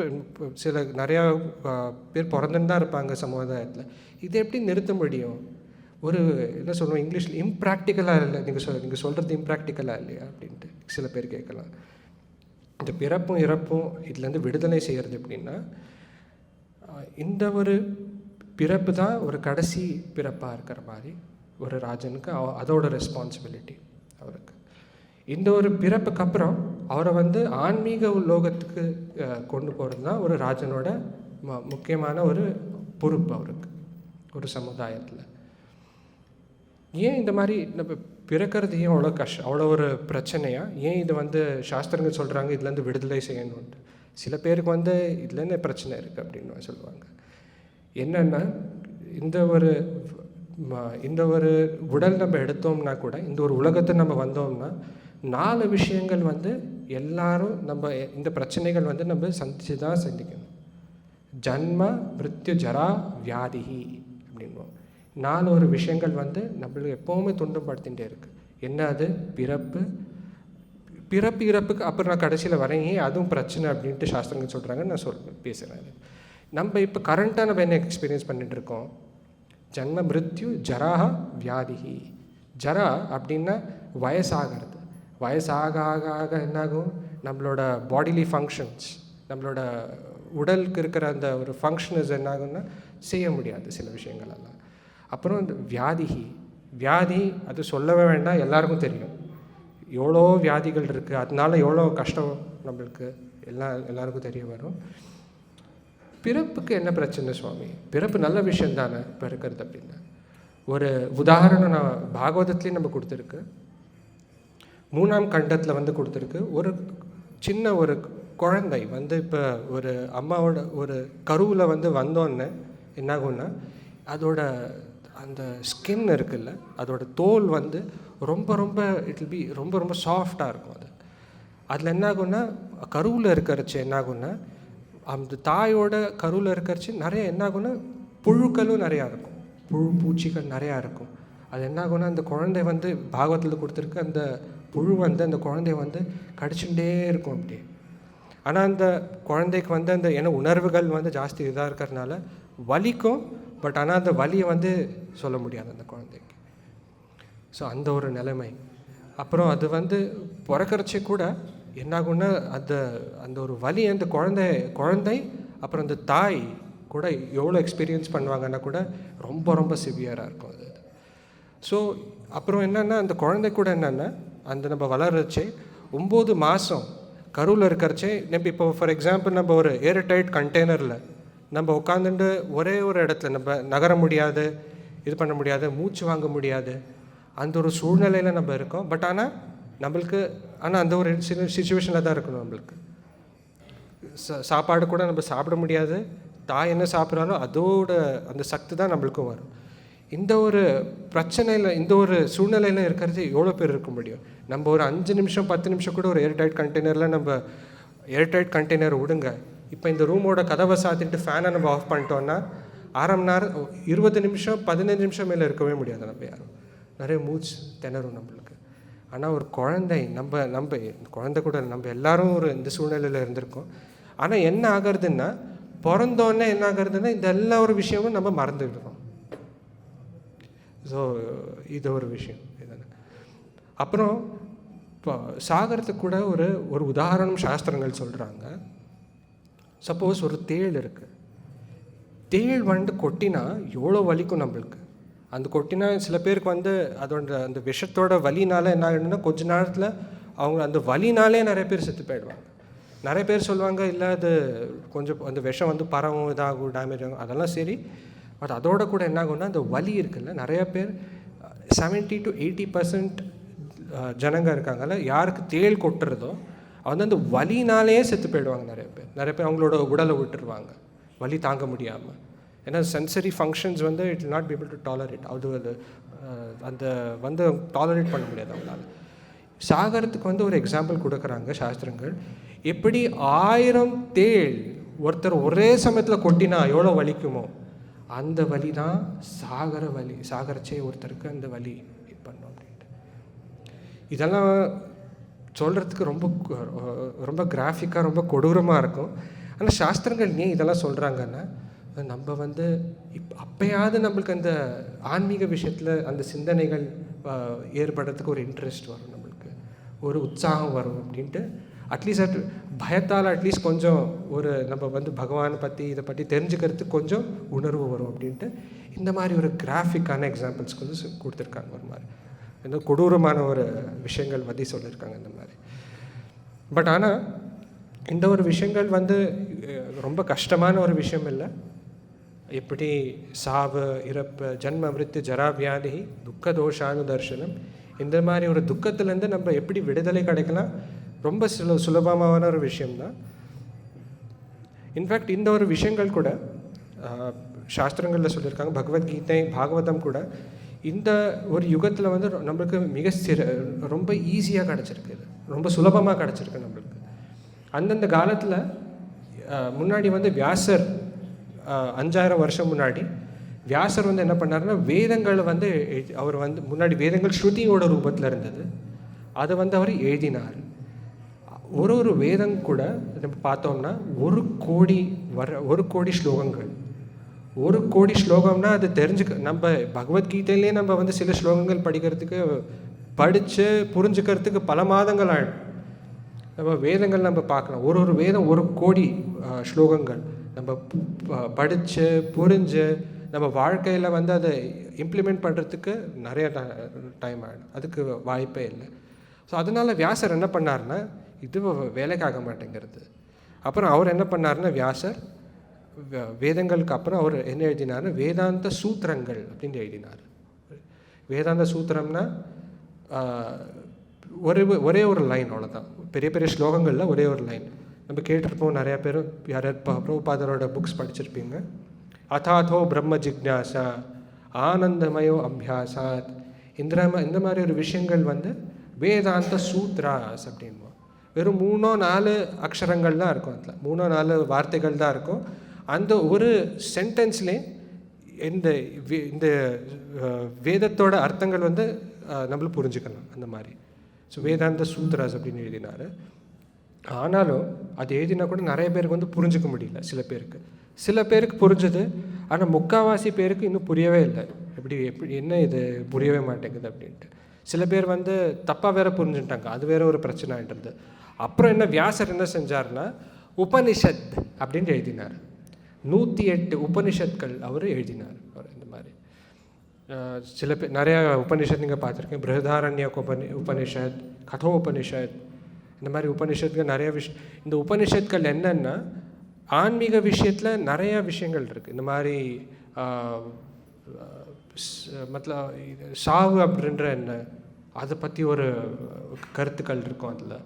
பிறந்துன்னு தான் இருப்பாங்க சமுதாயத்தில். இதை எப்படி நிறுத்த முடியும்? ஒரு என்ன சொல்லுவோம் இங்கிலீஷில், இம்ப்ராக்டிக்கலாக இல்லை. நீங்கள் சொல்கிறது இம்ப்ராக்டிக்கலாக இல்லையா அப்படின்ட்டு சில பேர் கேட்கலாம். இந்த பிறப்பும் இறப்பும் இதுலேருந்து விடுதலை செய்கிறது எப்படின்னா, இந்த ஒரு பிறப்பு தான் ஒரு கடைசி பிறப்பாக இருக்கிற மாதிரி ஒரு ராஜனுக்கு அதோட ரெஸ்பான்சிபிலிட்டி அவருக்கு. இந்த ஒரு பிறப்புக்கு அப்புறம் அவரை வந்து ஆன்மீக லோகத்துக்கு கொண்டு போகிறது தான் ஒரு ராஜனோட முக்கியமான ஒரு பொறுப்பு அவருக்கு ஒரு சமுதாயத்தில். ஏன் இந்த மாதிரி நம்ம பிறக்கிறது ஏன் அவ்வளோ அவ்வளோ ஒரு பிரச்சனையா? ஏன் இது வந்து சாஸ்திரங்கள் சொல்கிறாங்க இதுலேருந்து விடுதலை செய்யணுன்ட்டு? சில பேருக்கு வந்து இதுலேருந்து பிரச்சனை இருக்குது அப்படின்னு சொல்லுவாங்க. என்னென்னா இந்த ஒரு உடல் நம்ம எடுத்தோம்னா கூட, இந்த ஒரு உலகத்தை நம்ம வந்தோம்னா 4 விஷயங்கள் வந்து எல்லாரும் நம்ம இந்த பிரச்சனைகள் வந்து நம்ம சந்திச்சு தான் சந்திக்கணும். ஜன்ம மிருத்யு ஜரா வியாதிஹி அப்படின்வோம். 4 ஒரு விஷயங்கள் வந்து நம்மளுக்கு எப்போவுமே துன்பப்படுத்திகிட்டே இருக்குது. என்ன அது? பிறப்பு இறப்புக்கு அப்புறம் நான் கடைசியில் வரேன், ஏன் அதுவும் பிரச்சனை அப்படின்ட்டு சாஸ்திரங்கள் சொல்கிறாங்க. நான் பேசுகிறேன். நம்ம இப்போ கரண்ட்டாக நம்ம என்ன எக்ஸ்பீரியன்ஸ் பண்ணிகிட்டு இருக்கோம்? ஜன்ம மிருத்யு ஜராஹ வியாதிஹி. ஜரா அப்படின்னா வயசாகிறது. வயசாக ஆக ஆக என்னாகும்? நம்மளோட பாடிலி ஃபங்க்ஷன்ஸ், நம்மளோட உடலுக்கு இருக்கிற அந்த ஒரு ஃபங்க்ஷன்ஸ் என்னாகும்னா செய்ய முடியாது சில விஷயங்களெல்லாம். அப்புறம் இந்த வியாதி அது சொல்லவே வேண்டாம், எல்லாருக்கும் தெரியும். எவ்வளோ வியாதிகள் இருக்குது, அதனால எவ்வளோ கஷ்டம் நம்மளுக்கு எல்லாருக்கும் தெரிய வரும். பிறப்புக்கு என்ன பிரச்சனை சுவாமி? பிறப்பு நல்ல விஷயம் தானே பிறக்கிறது அப்படின்னா. ஒரு உதாரணம் நான் பாகவதத்துலேயும் நம்ம கொடுத்துருக்கு, 3ஆம் கண்டத்தில் வந்து கொடுத்துருக்கு. ஒரு சின்ன ஒரு குழந்தை வந்து இப்போ ஒரு அம்மாவோட ஒரு கருவில் வந்து வந்தோன்னே என்னாகும்னா அதோட அந்த ஸ்கின் இருக்குல்ல, அதோட தோல் வந்து ரொம்ப ரொம்ப ரொம்ப சாஃப்டாக இருக்கும். அதில் என்னாகும்னா கருவில் இருக்கிறச்சு என்னாகும்னா அந்த தாயோட கருவில் இருக்கிறச்சு நிறைய என்னாகும்னா புழுக்களும் நிறையா இருக்கும், பூச்சிகள் நிறையா இருக்கும். அது என்னாகும்னா அந்த குழந்தை வந்து பாகவத்தில் கொடுத்துருக்கு, அந்த புழு வந்து அந்த குழந்தைய வந்து கடிச்சுட்டே இருக்கும் அப்படியே. ஆனால் அந்த குழந்தைக்கு வந்து அந்த ஏன்னா உணர்வுகள் வந்து ஜாஸ்தி இதாக இருக்கிறதுனால வலிக்கும், பட் ஆனால் அந்த வலியை வந்து சொல்ல முடியாது அந்த குழந்தைக்கு. ஸோ அந்த ஒரு நிலைமை. அப்புறம் அது வந்து பிறக்கறச்சே கூட என்னாகும்னா அந்த ஒரு வலி அந்த குழந்தை அப்புறம் அந்த தாய் கூட எவ்வளோ எக்ஸ்பீரியன்ஸ் பண்ணுவாங்கன்னா கூட ரொம்ப ரொம்ப சிவியராக இருக்கும் அது. ஸோ அப்புறம் என்னென்னா அந்த குழந்தை கூட என்னென்னா அந்த நம்ம வளர்றச்சே 9 மாதம் கருவில் இருக்கிறச்சே நம்ம இப்போ ஃபார் எக்ஸாம்பிள் நம்ம ஒரு ஏர்டைட் கண்டெய்னரில் நம்ம உட்காந்துட்டு ஒரே ஒரு இடத்துல நம்ம நகர முடியாது, இது பண்ண முடியாது, மூச்சு வாங்க முடியாது, அந்த ஒரு சூழ்நிலையில் நம்ம இருக்கோம். பட் ஆனால் நம்மளுக்கு அந்த ஒரு சில சிச்சுவேஷனில் தான் இருக்கணும். நம்மளுக்கு சாப்பாடு கூட நம்ம சாப்பிட முடியாது, தாய் என்ன சாப்பிட்றாலும் அதோட அந்த சக்தி தான் நம்மளுக்கும் வரும். இந்த ஒரு பிரச்சனையில் இந்த ஒரு சூழ்நிலையில் இருக்கிறது எவ்வளோ பேர் இருக்க முடியும்? நம்ம ஒரு 5 நிமிஷம் 10 நிமிஷம் கூட ஒரு ஏர்டைட் கண்டெய்னரில் நம்ம ஏர்டைட் கண்டெய்னர் விடுங்க. இப்போ இந்த ரூமோட கதவை சாத்திட்டு ஃபேனை நம்ம ஆஃப் பண்ணிட்டோன்னா 1/2 மணி நேரம் 20 நிமிஷம் 15 நிமிஷம் மேலே இருக்கவே முடியாது. நம்ம யாரும் நிறைய மூச்சு திணறும் நம்மளுக்கு. ஆனால் ஒரு குழந்தை நம்ம குழந்தை கூட நம்ம எல்லாரும் ஒரு இந்த சூழ்நிலையில் இருந்திருக்கோம். ஆனால் என்ன ஆகிறதுன்னா பிறந்தோன்னே என்ன ஆகிறதுன்னா இந்த எல்லா ஒரு விஷயமும் நம்ம மறந்துடுறோம். ஸோ இது ஒரு விஷயம் இதுன்னு. அப்புறம் இப்போ சாகரத்துக்கு கூட ஒரு உதாரணம் சாஸ்திரங்கள் சொல்கிறாங்க. சப்போஸ் ஒரு தேள் இருக்குது, தேள் வந்து கொட்டினா எவ்வளோ வலிக்கும் நம்மளுக்கு. அந்த கொட்டினா சில பேருக்கு வந்து அதோட அந்த விஷத்தோட வலினால என்ன ஆகிடும்னா கொஞ்ச நேரத்தில் அவங்க அந்த வலினாலே நிறைய பேர் செத்து போயிடுவாங்க. நிறைய பேர் சொல்லுவாங்க இல்லை அது கொஞ்சம் அந்த விஷம் வந்து பரவும் இதாகும் டேமேஜ் ஆகும், அதெல்லாம் சரி. பட் அதோட கூட என்ன ஆகும்னா அந்த வலி இருக்குல்ல, நிறைய பேர் 70 to 80% ஜனங்க இருக்காங்கல்ல, யாருக்கு தேள் கொட்டுறதோ அவங்க அந்த வலினாலே செத்து போயிடுவாங்க. நிறைய பேர் அவங்களோட உடலை விட்டுருவாங்க வலி தாங்க முடியாமல். ஏன்னா சென்சரி ஃபங்க்ஷன்ஸ் வந்து it will not be able to tolerate, அது அந்த வந்து டாலரேட் பண்ண முடியாது அவங்களால. சாகரத்துக்கு வந்து ஒரு எக்ஸாம்பிள் கொடுக்குறாங்க சாஸ்திரங்கள். எப்படி 1000 தேள் ஒருத்தர் ஒரே சமயத்தில் கொட்டினா எவ்வளோ வலிக்குமோ அந்த வலி தான் சாகரச்சே ஒருத்தருக்கு அந்த வலி பண்ணும் அப்படின்ட்டு. இதெல்லாம் சொல்கிறதுக்கு ரொம்ப கிராஃபிக்காக ரொம்ப கொடூரமாக இருக்கும். ஆனால் சாஸ்திரங்கள் ஏன் இதெல்லாம் சொல்கிறாங்கன்னா நம்ம வந்து அப்போயாவது நம்மளுக்கு அந்த ஆன்மீக விஷயத்தில் அந்த சிந்தனைகள் ஏற்படுறதுக்கு ஒரு இன்ட்ரெஸ்ட் வரும், நம்மளுக்கு ஒரு உற்சாகம் வரும் அப்படின்ட்டு. அட்லீஸ்ட் பயத்தால் அட்லீஸ்ட் கொஞ்சம் நம்ம வந்து பகவானை பற்றி இதை பற்றி தெரிஞ்சுக்கிறதுக்கு கொஞ்சம் உணர்வு வரும் அப்படின்ட்டு இந்த மாதிரி ஒரு கிராஃபிக்கான எக்ஸாம்பிள்ஸ்க்கு வந்து கொடுத்துருக்காங்க. ஒரு மாதிரி இந்த கொடூரமான ஒரு விஷயங்கள் பற்றி சொல்லியிருக்காங்க இந்த மாதிரி. பட் ஆனால் இந்த ஒரு விஷயங்கள் வந்து ரொம்ப கஷ்டமான ஒரு விஷயம் இல்லை. எப்படி சாவு, இறப்பு, ஜன்ம மிருத்து, ஜராவியாதி, துக்க தோஷானு தர்ஷனம், இந்த மாதிரி ஒரு துக்கத்துலேருந்து நம்ம எப்படி விடுதலை கிடைக்கலாம், ரொம்ப சுலபமான ஒரு விஷயம்தான். இன்ஃபேக்ட் இந்த ஒரு விஷயங்கள் கூட சாஸ்திரங்களில் சொல்லியிருக்காங்க. பகவத்கீதை, பாகவதம் கூட இந்த ஒரு யுகத்தில் வந்து நம்மளுக்கு ரொம்ப ஈஸியாக கிடச்சிருக்கு, ரொம்ப சுலபமாக கிடச்சிருக்கு நம்மளுக்கு. அந்தந்த காலத்தில் முன்னாடி வந்து வியாசர் 5000 வருஷம் முன்னாடி வியாசர் வந்து என்ன பண்ணாருன்னா, வேதங்களை வந்து அவர் வந்து முன்னாடி வேதங்கள் ஸ்ருதியோட ரூபத்தில் இருந்தது, அதை வந்து அவர் எழுதினார். ஒரு வேதம் கூட நம்ம பார்த்தோம்னா 1 கோடி ஸ்லோகங்கள். 1 கோடி ஸ்லோகம்னா அது நம்ம பகவத்கீதையிலே நம்ம வந்து சில ஸ்லோகங்கள் படித்து புரிஞ்சுக்கிறதுக்கு பல மாதங்கள் ஆகிடும். நம்ம வேதங்கள் நம்ம பார்க்கலாம், ஒரு வேதம் 1 கோடி ஸ்லோகங்கள் நம்ம படித்து புரிஞ்சு நம்ம வாழ்க்கையில் வந்து அதை இம்ப்ளிமெண்ட் பண்ணுறதுக்கு நிறைய டைம் ஆகிடும், அதுக்கு வாய்ப்பே இல்லை. ஸோ அதனால் வியாசர் என்ன பண்ணார்னா, இது வேலைக்காக மாட்டேங்கிறது. அப்புறம் அவர் என்ன பண்ணார்னா, வியாசர் வேதங்களுக்கு அப்புறம் அவர் என்ன எழுதினார்னா, வேதாந்த சூத்திரங்கள் அப்படின்னு எழுதினார். வேதாந்த சூத்திரம்னா ஒரே ஒரு லைன், அவ்வளோதான். பெரிய பெரிய ஸ்லோகங்களில் ஒரே ஒரு லைன். நம்ம கேட்டிருப்போம், நிறையா பேர் பிரபுபாதரோட புக்ஸ் படிச்சிருப்பீங்க. அதாதோ பிரம்ம ஜிக்ஞாசா, ஆனந்தமயோ அபியாசாத், இந்த மாதிரி ஒரு விஷயங்கள் வந்து வேதாந்த சூத்ராஸ் அப்படின்வோம். வெறும் 3-4 அக்ஷரங்கள் தான் இருக்கும், அதில் 3-4 வார்த்தைகள் தான் இருக்கும். அந்த ஒரு சென்டென்ஸ்லே இந்த வேதத்தோட அர்த்தங்கள் வந்து நம்மளும் புரிஞ்சுக்கலாம் அந்த மாதிரி. ஸோ வேதாந்த சூத்ராஸ் அப்படின்னு எழுதினார். ஆனாலும் அது எழுதினா கூட நிறைய பேருக்கு வந்து புரிஞ்சிக்க முடியல. சில பேருக்கு புரிஞ்சது, ஆனால் முக்கால்வாசி பேருக்கு இன்னும் புரியவே இல்லை. எப்படி என்ன இது புரியவே மாட்டேங்குது அப்படின்ட்டு. சில பேர் வந்து தப்பாக வேற புரிஞ்சுட்டாங்க, அது வேற ஒரு பிரச்சனை ஆகிட்டு. அப்புறம் என்ன, வியாசர் என்ன செஞ்சார்னா, உபனிஷத் அப்படின்னு எழுதினார். 108 உபனிஷத்கள் அவர் எழுதினார். அவர் இந்த மாதிரி சில பேர் நிறையா உபனிஷத் நீங்கள் பார்த்துருக்கேன். பிருஹதாரண்ய உபனிஷத், கதோபனிஷத், இந்த மாதிரி உபனிஷத்துக்கு நிறைய இந்த உபனிஷத்கள் என்னென்னா, ஆன்மீக விஷயத்தில் நிறையா விஷயங்கள் இருக்குது. இந்த மாதிரி சாவு அப்படின்ற என்ன, அதை பற்றி ஒரு கருத்துக்கள் இருக்கும் அதில்.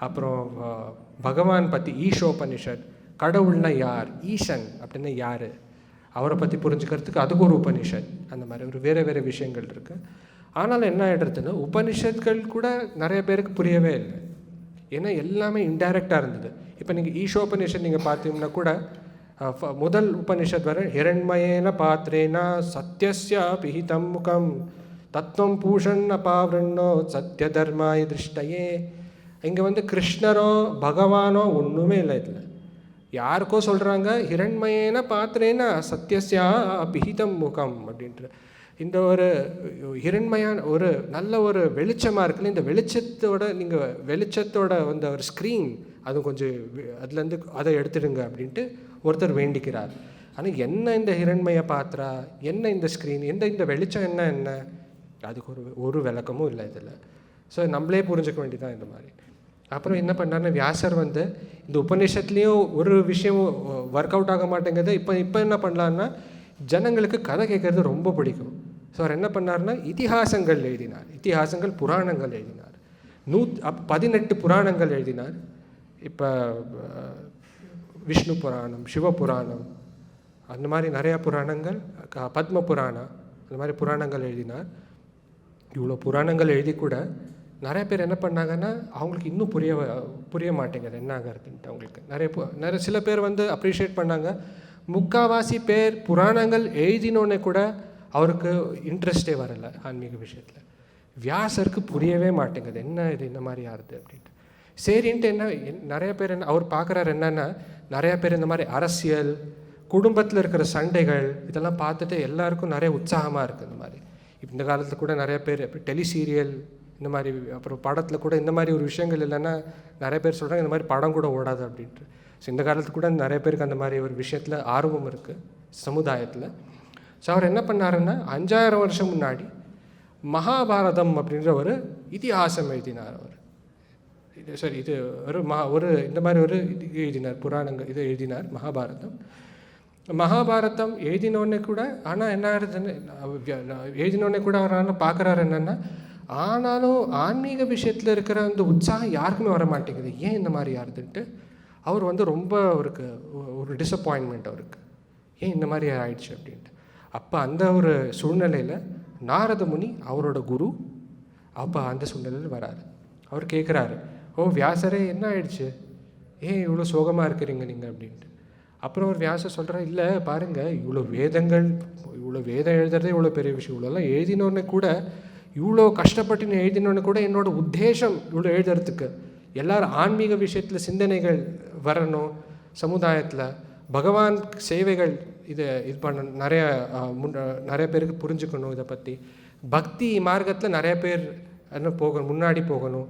அப்புறம் பகவான் பற்றி ஈஷோபனிஷத், கடவுள்னா யார், ஈசன் அப்படின்னா யார், அவரை பற்றி புரிஞ்சுக்கிறதுக்கு அதுக்கு ஒரு உபனிஷத். அந்த மாதிரி ஒரு வேறு விஷயங்கள் இருக்குது. ஆனாலும் என்ன ஆகிடுறதுன்னா, உபனிஷத்கள் கூட நிறைய பேருக்கு புரியவே இல்லை. ஏன்னா எல்லாமே இன்டைரக்டாக இருந்தது. இப்போ நீங்கள் ஈஷோபனிஷத் நீங்கள் பார்த்தீங்கன்னா கூட முதல் உபனிஷத் வர, ஹிரண்மயேன பாத்திரேனா சத்யஸ்ய பிஹிதம் முகம் தத்துவம் பூஷன் அபாவண்ணோ சத்ய தர்மாய திருஷ்டையே. இங்கே வந்து கிருஷ்ணரோ பகவானோ ஒன்றுமே இல்லை. இதில் யாருக்கோ சொல்கிறாங்க, ஹிரண்மயேன பாத்திரேனா சத்யஸ்யா பிஹிதம் முகம் அப்படின்ற இந்த ஒரு ஹிரண்மயான ஒரு நல்ல ஒரு வெளிச்சமாக இருக்குல்ல, இந்த வெளிச்சத்தோட அந்த ஒரு ஸ்க்ரீன் அது கொஞ்சம் அதுலேருந்து அதை எடுத்துடுங்க அப்படின்ட்டு ஒருத்தர் வேண்டிக்கிறார். ஆனால் என்ன இந்த ஹிரண்மய பாத்திரா, என்ன இந்த ஸ்க்ரீன், இந்த வெளிச்சம் என்ன அதுக்கு ஒரு விளக்கமும் இல்லை இதில். ஸோ நம்மளே புரிஞ்சுக்க வேண்டியதான் இந்த மாதிரி. அப்புறம் என்ன பண்ணார்னா, வியாசர் வந்து இந்த உபநிஷத்துலேயும் ஒரு விஷயம் ஒர்க் அவுட் ஆக மாட்டேங்குது. இப்போ என்ன பண்ணலான்னா, ஜனங்களுக்கு கதை கேட்குறது ரொம்ப பிடிக்கும். ஸோ அவர் என்ன பண்ணார்னா, இதிகாசங்கள் புராணங்கள் எழுதினார். 18 புராணங்கள் எழுதினார். இப்போ விஷ்ணு புராணம், சிவபுராணம், அந்த மாதிரி நிறையா புராணங்கள், பத்ம புராணம், அந்த மாதிரி புராணங்கள் எழுதினார். இவ்வளோ புராணங்கள் எழுதி கூட நிறைய பேர் என்ன பண்ணாங்கன்னா, அவங்களுக்கு இன்னும் புரிய மாட்டேங்குது என்ன ஆகிறதுன்ட்டு. அவங்களுக்கு சில பேர் வந்து அப்ரிஷியேட் பண்ணாங்க. முக்கால்வாசி பேர் புராணங்கள் எழுதினோடனே கூட அவருக்கு இன்ட்ரெஸ்டே வரலை ஆன்மீக விஷயத்தில். வியாசருக்கு புரியவே மாட்டேங்குது, என்ன இது இந்த மாதிரி ஆகுது அப்படின்ட்டு. சரின்ட்டு நிறைய பேர் அவர் பார்க்குறாரு என்னென்னா, நிறையா பேர் இந்த மாதிரி அரசியல், குடும்பத்தில் இருக்கிற சண்டைகள் இதெல்லாம் பார்த்துட்டு எல்லாருக்கும் நிறைய உற்சாகமாக இருக்குது. இந்த மாதிரி இந்த காலத்தில் கூட நிறைய பேர் டெலிசீரியல் இந்த மாதிரி, அப்புறம் படத்தில் கூட இந்த மாதிரி ஒரு விஷயங்கள் இல்லைன்னா நிறைய பேர் சொல்கிறாங்க இந்த மாதிரி படம் கூட ஓடாது அப்படின்ட்டு. ஸோ இந்த காலத்தில் கூட நிறைய பேருக்கு அந்த மாதிரி ஒரு விஷயத்தில் ஆர்வம் இருக்குது சமுதாயத்தில். ஸோ அவர் என்ன பண்ணாருன்னா, 5000 வருஷம் முன்னாடி மகாபாரதம் அப்படின்ற ஒரு இதிகாசம் எழுதினார். அவர் சரி இது ஒரு இந்த மாதிரி ஒரு இது எழுதினார், புராணங்கள் இது எழுதினார், மகாபாரதம் எழுதினோடனே கூட. ஆனால் என்ன ஆகுதுன்னு எழுதினோடனே கூட அவர் பார்க்குறாரு என்னென்னா, ஆனாலும் ஆன்மீக விஷயத்தில் இருக்கிற அந்த உற்சாகம் யாருக்குமே வர மாட்டேங்குது. ஏன் இந்த மாதிரி ஆகுதுன்ட்டு அவர் வந்து ரொம்ப அவருக்கு ஒரு டிசப்பாயின்மெண்ட் அவருக்கு, ஏன் இந்த மாதிரி ஆயிடுச்சு அப்படின்ட்டு. அப்போ அந்த ஒரு சூழ்நிலையில் நாரத முனி அவரோட குரு, அப்போ அந்த சூழ்நிலையில் வராரு. அவர் கேட்குறாரு, ஓ வியாசரே என்ன ஆயிடுச்சு, ஏன் இவ்வளோ சோகமாக இருக்கிறீங்க நீங்கள் அப்படின்ட்டு. அப்புறம் ஒரு வியாசர் சொல்கிறார், இல்லை பாருங்கள், இவ்வளோ வேதம் எழுதுறதே இவ்வளோ பெரிய விஷயம், இவ்வளோலாம் எழுதினோன்னு கூட, இவ்வளோ கஷ்டப்பட்டு எழுதினோன்னு கூட என்னோடய உத்தேசம் இவ்வளோ எழுதுறதுக்கு, எல்லோரும் ஆன்மீக விஷயத்தில் சிந்தனைகள் வரணும், சமுதாயத்தில் பகவான் சேவைகள் இது பண்ண நிறைய பேருக்கு புரிஞ்சுக்கணும், இதை பற்றி பக்தி மார்க்கத்தில் நிறைய பேர் என்ன முன்னாடி போகணும்.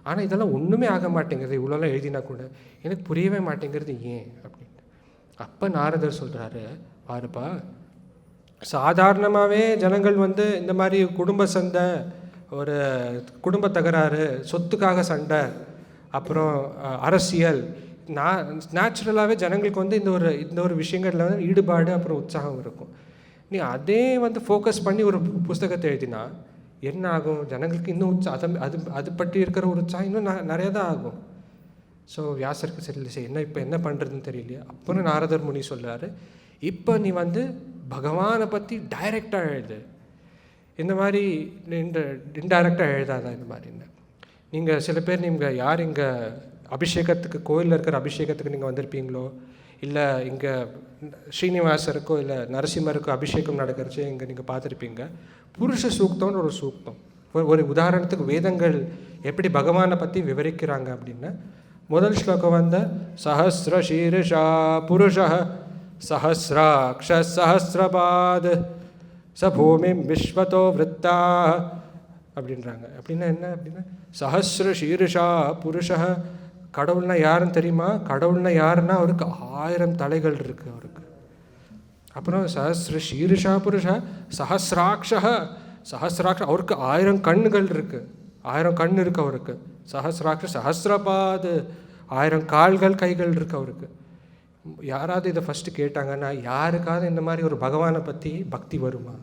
ஆனால் இதெல்லாம் ஒன்றுமே ஆக மாட்டேங்கிறது, இவ்வளோலாம் எழுதினா கூட எனக்கு புரியவே மாட்டேங்கிறது ஏன் அப்படின்ட்டு. அப்போ நாரதர் சொல்கிறாரு, பாருப்பா, சாதாரணமாகவே ஜனங்கள் வந்து இந்த மாதிரி குடும்ப சண்டை, ஒரு குடும்ப தகராறு, சொத்துக்காக சண்டை, அப்புறம் அரசியல், நேச்சுரலாகவே ஜனங்களுக்கு வந்து இந்த ஒரு விஷயங்களில் வந்து ஈடுபாடு அப்புறம் உற்சாகம் இருக்கும். நீ அதே வந்து ஃபோக்கஸ் பண்ணி ஒரு புஸ்தகத்தை எழுதினா என்ன ஆகும், ஜனங்களுக்கு இன்னும் அது பற்றி இருக்கிற ஒரு உற்சாகம் இன்னும் நிறைய தான் ஆகும். ஸோ வியாசருக்கு சரி இப்போ என்ன பண்ணுறதுன்னு தெரியலையா. அப்புறம் நாரதர் முனி சொல்கிறாரு, இப்போ நீ வந்து பகவானை பற்றி டைரெக்டாக எழுது, இந்த மாதிரி இன்டைரக்டாக எழுதாதான். இந்த மாதிரி நீங்கள் சில பேர் நீங்கள் யார் இங்கே அபிஷேகத்துக்கு கோயிலில் இருக்கிற அபிஷேகத்துக்கு நீங்கள் வந்திருப்பீங்களோ, இல்லை இங்கே ஸ்ரீனிவாசருக்கோ இல்லை நரசிம்மருக்கோ அபிஷேகம் நடக்கிறச்சு இங்கே நீங்கள் பார்த்துருப்பீங்க. புருஷ சூக்தம்னு ஒரு சூக்தம், ஒரு உதாரணத்துக்கு வேதங்கள் எப்படி பகவானை பற்றி விவரிக்கிறாங்க அப்படின்னா, முதல் ஸ்லோகம் வந்து சஹஸ்ர ஷீர்ஷா புருஷ சஹஸ்ராக்ஷ சஹஸ்ரபாத் ச பூமி விஸ்வதோ விருத்தா அப்படின்றாங்க. அப்படின்னா என்ன அப்படின்னா, சஹஸ்ர ஷீர்ஷா புருஷ, கடவுள்னா யாருன்னு தெரியுமா, கடவுள்னா யாருன்னா அவருக்கு 1000 தலைகள் இருக்குது அவருக்கு. அப்புறம் சஹஸ்ர ஷீர்ஷா புருஷ சஹஸ்ராக்ஷ அவருக்கு 1000 கண்ணுகள் இருக்குது, 1000 கண் இருக்குது அவருக்கு. சஹஸ்ராக்ஷ சஹஸ்ரபாத் 1000 கால்கள் கைகள் இருக்குது அவருக்கு. யாராவது இதை ஃபஸ்ட்டு கேட்டாங்கன்னா, யாருக்காவது இந்த மாதிரி ஒரு பகவானை பற்றி பக்தி வருமா?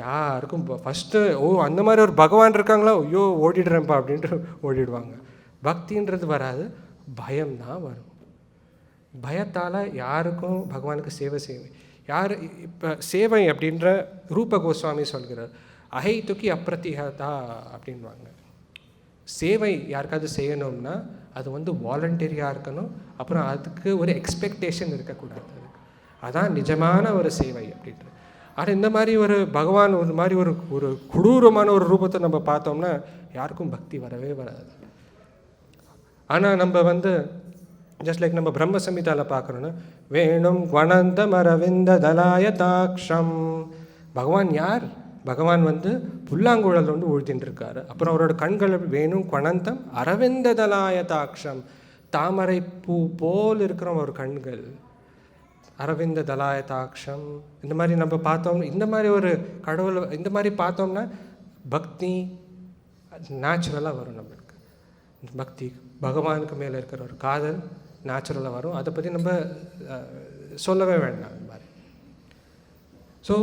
யாருக்கும் ஃபஸ்ட்டு அந்த மாதிரி ஒரு பகவான் இருக்காங்களா, ஐயோ ஓடிடுறேன்ப்பா அப்படின்ட்டு ஓடிடுவாங்க. பக்தின்றது வராது, பயம்தான் வரும். பயத்தால் யாருக்கும் பகவானுக்கு சேவை யார் இப்போ சேவை அப்படின்ற ரூப கோஸ்வாமி சொல்கிறார், அஹைத்துக்கி அப்பிரதிஹதா அப்படின்வாங்க. சேவை யாருக்காவது செய்யணும்னா அது வந்து வாலண்டரியாக இருக்கணும், அப்புறம் அதுக்கு ஒரு எக்ஸ்பெக்டேஷன் இருக்கக்கூடாது. அதான் நிஜமான ஒரு சேவை அப்படின்றது. ஆனால் இந்த மாதிரி ஒரு பகவான் ஒரு மாதிரி ஒரு கொடூரமான ஒரு ரூபத்தை நம்ம பார்த்தோம்னா யாருக்கும் பக்தி வரவே வராது. ஆனால் நம்ம வந்து ஜஸ்ட் லைக் நம்ம பிரம்ம சம்ஹிதாவில் பார்க்குறோன்னா, வேணும் குணந்தம் அரவிந்த தலாயதாக்ஷம். பகவான் யார்? பகவான் வந்து புல்லாங்குழல் வந்து உழுத்தின்னு இருக்காரு. அப்புறம் அவரோட கண்கள் வேணும் குணந்தம் அரவிந்த தலாயதாக்ஷம், தாமரை பூ போல் இருக்கிற ஒரு கண்கள், அரவிந்த தலாயதாக்ஷம். இந்த மாதிரி நம்ம பார்த்தோம்னா, இந்த மாதிரி ஒரு கடவுள் இந்த மாதிரி பார்த்தோம்னா பக்தி நேச்சுரலாக வரும் நம்மளுக்கு. பக்தி பகவானுக்கு மேலே இருக்கிற ஒரு காதல் நேச்சுரலாக வரும். அதை பற்றி நம்ம சொல்லவே வேண்டாம் இந்த மாதிரி. ஸோ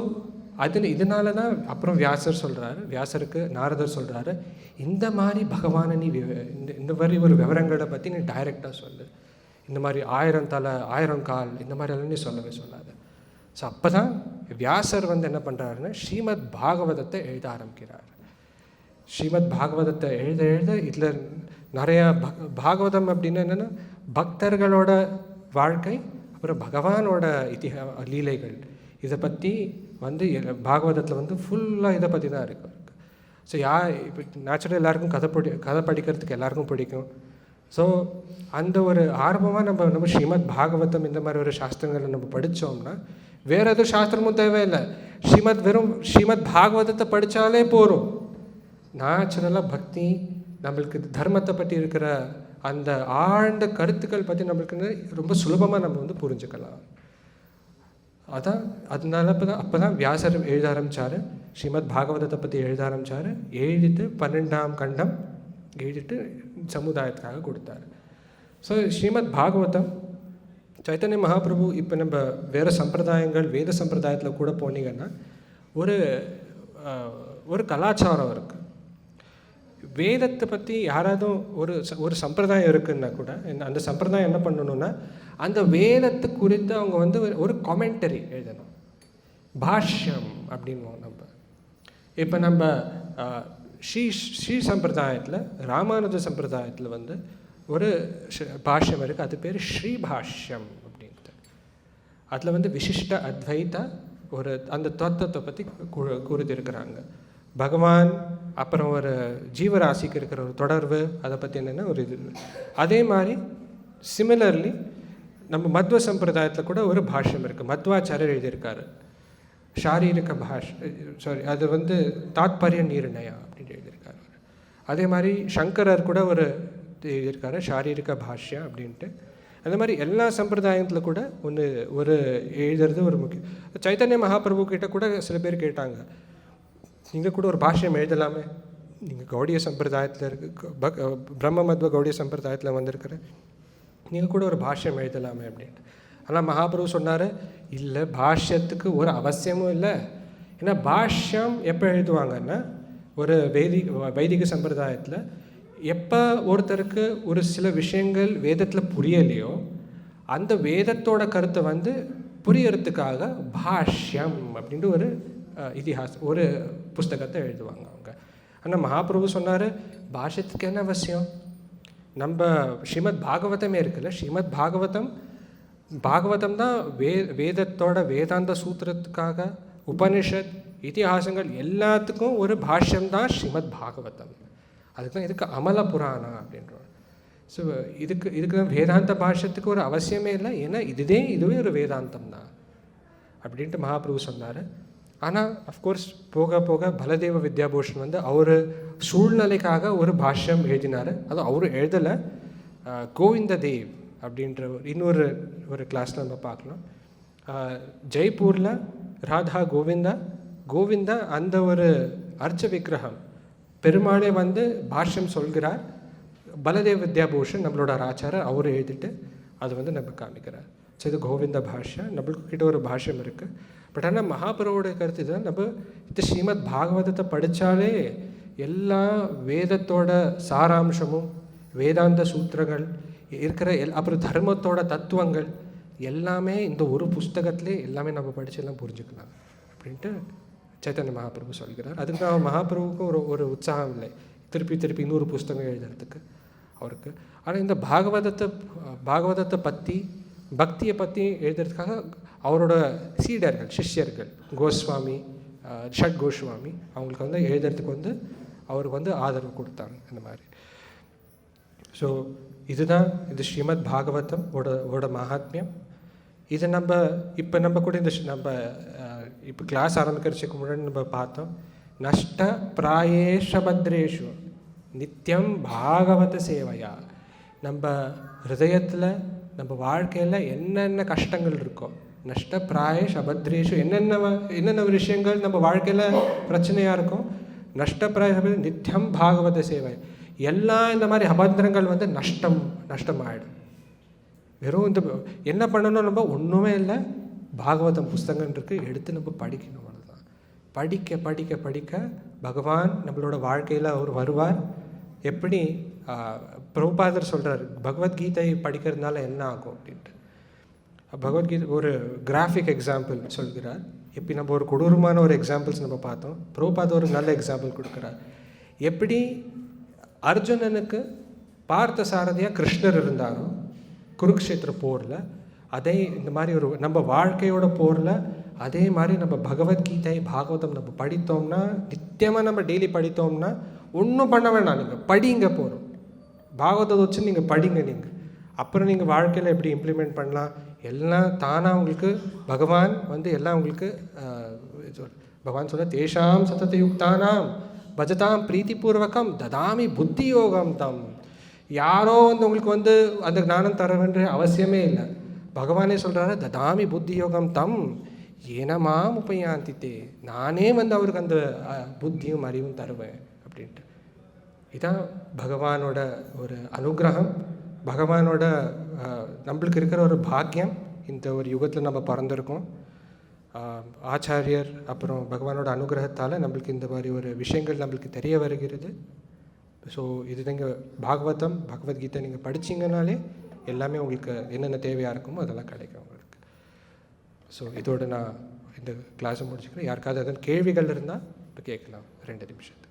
இதனால தான் அப்புறம் வியாசர் சொல்கிறாரு, வியாசருக்கு நாரதர் சொல்கிறாரு, இந்த மாதிரி பகவானை நீ இந்த மாதிரி ஒரு விவரங்களை பற்றி நீ டைரெக்டாக சொல்லு, இந்த மாதிரி 1000 தலை 1000 கால் இந்த மாதிரியெல்லாம் நீ சொல்லவே சொல்லாது. ஸோ அப்போ தான் வியாசர் வந்து என்ன பண்ணுறாருன்னா, ஸ்ரீமத் பாகவதத்தை எழுத ஆரம்பிக்கிறார். ஸ்ரீமத் பாகவதத்தை எழுத இதில் நிறையா பாகவதம் அப்படின்னு என்னென்னா பக்தர்களோட வாழ்க்கை, அப்புறம் பகவானோட லீலைகள், இதை பற்றி வந்து பாகவதத்தில் வந்து ஃபுல்லாக இதை பற்றி தான் இருக்கு. ஸோ இப்போ நேச்சுரலாக எல்லாருக்கும் கதை படிக்கிறதுக்கு எல்லாருக்கும் பிடிக்கும். ஸோ அந்த ஒரு ஆர்வமாக நம்ம ஸ்ரீமத் பாகவதம் இந்த மாதிரி ஒரு சாஸ்திரங்களை நம்ம படித்தோம்னா வேறு எதுவும் சாஸ்திரமும் தேவையில்லை, ஸ்ரீமத் பாகவதத்தை படித்தாலே போகிறோம். நேச்சுரலாக பக்தி நம்மளுக்கு தர்மத்தை பற்றி இருக்கிற அந்த ஆழ்ந்த கருத்துக்கள் பற்றி நம்மளுக்கு ரொம்ப சுலபமாக நம்ம வந்து புரிஞ்சுக்கலாம். அதனால அப்போ தான் வியாசர் எழுத ஆரம்பித்தார், ஸ்ரீமத் பாகவதத்தை பற்றி எழுத ஆரம்பித்தார். எழுதிட்டு 12ஆம் கண்டம் எழுதிட்டு சமுதாயத்துக்காக கொடுத்தாரு. ஸோ ஸ்ரீமத் பாகவதம் சைத்தன்ய மகாபிரபு இப்போ நம்ம வேறு சம்பிரதாயங்கள் வேத சம்பிரதாயத்தில் கூட போனீங்கன்னா ஒரு கலாச்சாரம் இருக்குது. வேதத்தை பற்றி யாராவது ஒரு சம்பிரதாயம் இருக்குன்னா கூட அந்த சம்பிரதாயம் என்ன பண்ணணுன்னா அந்த வேதத்தை குறித்து அவங்க வந்து ஒரு காமெண்டரி எழுதணும், பாஷ்யம் அப்படின்வோம் நம்ம. இப்போ நம்ம ஸ்ரீ சம்பிரதாயத்தில் ராமானுஜ சம்பிரதாயத்தில் வந்து ஒரு பாஷ்யம் இருக்குது, அது பேர் ஸ்ரீபாஷ்யம் அப்படின்ட்டு. அதில் வந்து விசிஷ்ட அத்வைத அந்த தத்துவத்தை பற்றி கூறியிருக்கிறாங்க. பகவான் அப்புறம் ஒரு ஜீவராசிக்கு இருக்கிற ஒரு தொடர்பு, அதை பற்றி என்னென்னா ஒரு இது. அதே மாதிரி சிமிலர்லி நம்ம மத்வ சம்பிரதாயத்தில் கூட ஒரு பாஷ்யம் இருக்குது, மத்வாச்சாரியர் எழுதியிருக்காரு, ஷாரீரிக அது வந்து தாத்பரிய நிர்ணயா அப்படின்னு எழுதியிருக்காரு. அதே மாதிரி சங்கரர் கூட ஒரு எழுதியிருக்காரு, ஷாரீரிக பாஷ்யா அப்படின்ட்டு. அந்த மாதிரி எல்லா சம்பிரதாயத்தில் கூட ஒரு எழுதுறது ஒரு முக்கியம். சைத்தன்ய மகாபிரபு கிட்ட கூட சில பேர் கேட்டாங்க, நீங்கள் கூட ஒரு பாஷ்யம் எழுதலாமே, நீங்கள் கௌடிய சம்பிரதாயத்தில் பிரம்ம மத்வ கௌடிய சம்பிரதாயத்தில் வந்திருக்கிற நீங்கள் கூட ஒரு பாஷ்யம் எழுதலாமே அப்படின்ட்டு. ஆனால் மகாபிரபு சொன்னார், இல்லை பாஷ்யத்துக்கு ஒரு அவசியமும் இல்லை. ஏன்னா பாஷ்யம் எப்போ எழுதுவாங்கன்னா ஒரு வைதிக சம்பிரதாயத்தில் எப்போ ஒருத்தருக்கு ஒரு சில விஷயங்கள் வேதத்தில் புரியலையோ அந்த வேதத்தோட கருத்தை வந்து புரியறதுக்காக பாஷ்யம் அப்படின்ட்டு ஒரு ஒரு புஸ்தகத்தை எழுதுவாங்க அவங்க. ஆனால் மகாபிரபு சொன்னார், பாஷ்யத்துக்கு என்ன அவசியம், நம்ம ஸ்ரீமத் பாகவதமே இருக்குல்ல, ஸ்ரீமத் பாகவதம் தான் வேதத்தோட வேதாந்த சூத்திரத்துக்காக உபனிஷத் இதிகாசங்கள் எல்லாத்துக்கும் ஒரு பாஷ்யம் தான் ஸ்ரீமத் பாகவதம். அதுக்கு தான் இதுக்கு அமல புராணா அப்படின்றோம். ஸோ இதுக்கு தான் வேதாந்த பாஷ்யத்துக்கு ஒரு அவசியமே இல்லை, ஏன்னா இதுவே ஒரு வேதாந்தம் தான் அப்படின்ட்டு மகாபிரபு சொன்னார். ஆனால் அஃப்கோர்ஸ் போக போக பலதேவ வித்யாபூஷன் வந்து அவர் சூழ்நிலைக்காக ஒரு பாஷ்யம் எழுதினார். அதுவும் அவர் எழுதலை, கோவிந்த தேவ் அப்படின்ற இன்னொரு கிளாஸில் நம்ம பார்க்கலாம். ஜெய்ப்பூரில் ராதா கோவிந்தா அந்த ஒரு அர்ச்ச விக்கிரகம் பெருமாளே வந்து பாஷ்யம் சொல்கிறார். பலதேவ வித்யாபூஷன் நம்மளோட ஆச்சாரர் அவர் எழுதிட்டு அது வந்து நம்ம காமிக்கிறார். ஸோ இது கோவிந்த பாஷ்யா, நம்மளுக்கு கிட்ட ஒரு பாஷ்யம் இருக்குது. பட் ஆனால் மகாபிரபுவோட கருத்து இதுதான், நம்ம இது ஸ்ரீமத் பாகவதத்தை படித்தாலே எல்லா வேதத்தோட சாராம்சமும் வேதாந்த சூத்திரங்கள் இருக்கிற அப்புறம் தர்மத்தோட தத்துவங்கள் எல்லாமே இந்த ஒரு புஸ்தகத்திலே எல்லாமே நம்ம படிச்செல்லாம் புரிஞ்சுக்கலாம் அப்படின்ட்டு சைத்தன்ய மகாபிரபு சொல்கிறார். அதுக்கு தான் மகாபிரபுக்கும் ஒரு உற்சாகம் இல்லை திருப்பி இன்னொரு புஸ்தகம் எழுதுறதுக்கு அவருக்கு. ஆனால் இந்த பாகவதத்தை பற்றி பக்தியை பற்றி எழுதுறதுக்காக அவரோட சீடர்கள் சிஷ்யர்கள் கோஸ்வாமி ஷட் கோஸ்வாமி அவங்களுக்கு வந்து எழுதுறதுக்கு வந்து அவருக்கு வந்து ஆதரவு கொடுத்தாங்க இந்த மாதிரி. ஸோ இதுதான் இது ஸ்ரீமத் பாகவதம் ஓட மகாத்மியம். இது நம்ம கூட நம்ம இப்போ கிளாஸ் ஆரம்பிக்கிறதுக்கு முன்னாடி நம்ம பார்த்தோம், நஷ்ட பிராயேஷபத்ரேஷு நித்தியம் பாகவத சேவையா. நம்ம ஹிருதயத்தில் நம்ம வாழ்க்கையில் என்னென்ன கஷ்டங்கள் இருக்கோ, நஷ்ட பிராயேஷ் அபத்ரேஷு என்னென்ன விஷயங்கள் நம்ம வாழ்க்கையில் பிரச்சனையாக இருக்கும், நஷ்ட பிராய நித்தியம் பாகவத சேவை எல்லாம் இந்த மாதிரி அபத்திரங்கள் வந்து நஷ்டமாயிடும். வெறும் இந்த என்ன பண்ணணும், நம்ம ஒன்றுமே இல்லை, பாகவதம் புஸ்தகம் இருக்குது, எடுத்து நம்ம படிக்கணும். அவ்வளோதான். படிக்க படிக்க படிக்க பகவான் நம்மளோட வாழ்க்கையில் அவர் வருவார். எப்படி பிரபுபாதர் சொல்கிறார், பகவத்கீதை படிக்கிறதுனால என்ன ஆகும் அப்படின்ட்டு. பகவத்கீதை ஒரு கிராஃபிக் எக்ஸாம்பிள் சொல்கிறார். எப்படி நம்ம ஒரு கொடூரமான ஒரு எக்ஸாம்பிள்ஸ் நம்ம பார்த்தோம், பிரபுபாதர் ஒரு நல்ல எக்ஸாம்பிள் கொடுக்குறார். எப்படி அர்ஜுனனுக்கு பார்த்த சாரதியாக கிருஷ்ணர் இருந்தாரோ குருக்ஷேத்திர போரில், அதே இந்த மாதிரி ஒரு நம்ம வாழ்க்கையோட போரில் அதே மாதிரி நம்ம பகவத்கீதை பாகவதம் நம்ம படித்தோம்னா, நித்தியமாக நம்ம டெய்லி படித்தோம்னா ஒன்றும் பண்ண வேணாம், நீங்கள் படிங்க போகிறோம். பாகவதத்தை வச்சு நீங்கள் படிங்க, நீங்கள் அப்புறம் நீங்கள் வாழ்க்கையில் எப்படி இம்ப்ளிமெண்ட் பண்ணலாம் எல்லாம் தானாக உங்களுக்கு பகவான் வந்து எல்லாம் உங்களுக்கு பகவான் சொல்ல, தேஷாம் சதத யுக்தானாம் பஜதாம் பிரீத்திபூர்வகம் ததாமி புத்தி யோகம் தம். யாரோ வந்து உங்களுக்கு வந்து அந்த ஞானம் தர வேண்டிய அவசியமே இல்லை. பகவானே சொல்கிறாரு, ததாமி புத்தி யோகம் தம் ஏனமாம் உபயாந்தித்தே, நானே வந்து அவருக்கு அந்த புத்தியும் அறிவும் தருவேன் அப்படின்ட்டு. இதான் பகவானோட ஒரு அனுகிரகம், பகவானோட நம்மளுக்கு இருக்கிற ஒரு பாக்கியம். இந்த ஒரு யுகத்தில் நம்ம பிறந்திருக்கோம். ஆச்சாரியர் அப்புறம் பகவானோட அனுகிரகத்தால் நம்மளுக்கு இந்த மாதிரி ஒரு விஷயங்கள் நம்மளுக்கு தெரிய வருகிறது. ஸோ இது நீங்கள் பாகவதம், பகவத்கீதை நீங்கள் படிச்சிங்கனாலே எல்லாமே உங்களுக்கு என்னென்ன தேவையாக இருக்குமோ அதெல்லாம் கிடைக்கும் உங்களுக்கு. ஸோ இதோடு நான் இந்த கிளாஸை முடிச்சுக்கிறேன். யாருக்காவது எதுவும் கேள்விகள் இருந்தால் இப்போ கேட்கலாம் 2 நிமிஷத்துக்கு.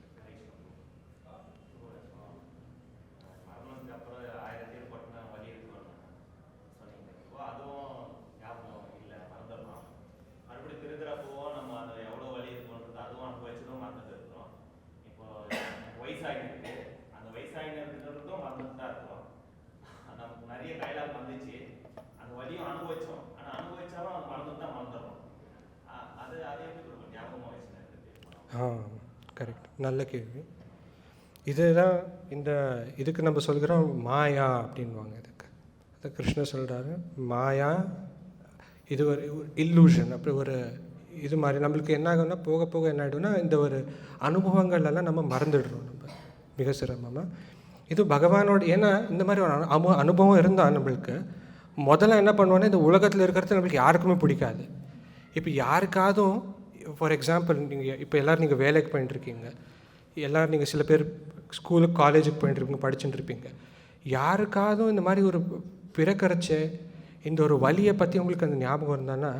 கரெக்ட், நல்ல கேள்வி. இதுதான் இதுக்கு நம்ம சொல்கிறோம் மாயா அப்படின்வாங்க. அது கிருஷ்ணர் சொல்கிறாரு, மாயா இது ஒரு இல்லூஷன். அப்படி ஒரு இது மாதிரி நம்மளுக்கு என்ன ஆகும்னா போக போக என்ன ஆகிடும்னா இந்த ஒரு அனுபவங்கள் எல்லாம் நம்ம மறந்துடுறோம் நம்ம மிக சிரமமாக. இது பகவானோட, ஏன்னா இந்த மாதிரி ஒரு அனுபவம் இருந்தால் நம்மளுக்கு முதல்ல என்ன பண்ணுவோன்னா இந்த உலகத்தில் இருக்கிறது நம்மளுக்கு யாருக்குமே பிடிக்காது. இப்போ யாருக்காதும் ஃபார் எக்ஸாம்பிள் நீங்கள் இப்போ எல்லோரும் நீங்கள் வேலைக்கு போயிட்டுருக்கீங்க, எல்லோரும் நீங்கள் சில பேர் ஸ்கூலுக்கு காலேஜுக்கு போயிட்டுருப்பீங்க, படிச்சுட்டு இருப்பீங்க. யாருக்காதும் இந்த மாதிரி ஒரு பிறக்கரைச்ச இந்த ஒரு வலியை பற்றி உங்களுக்கு அந்த ஞாபகம் இருந்தான்னா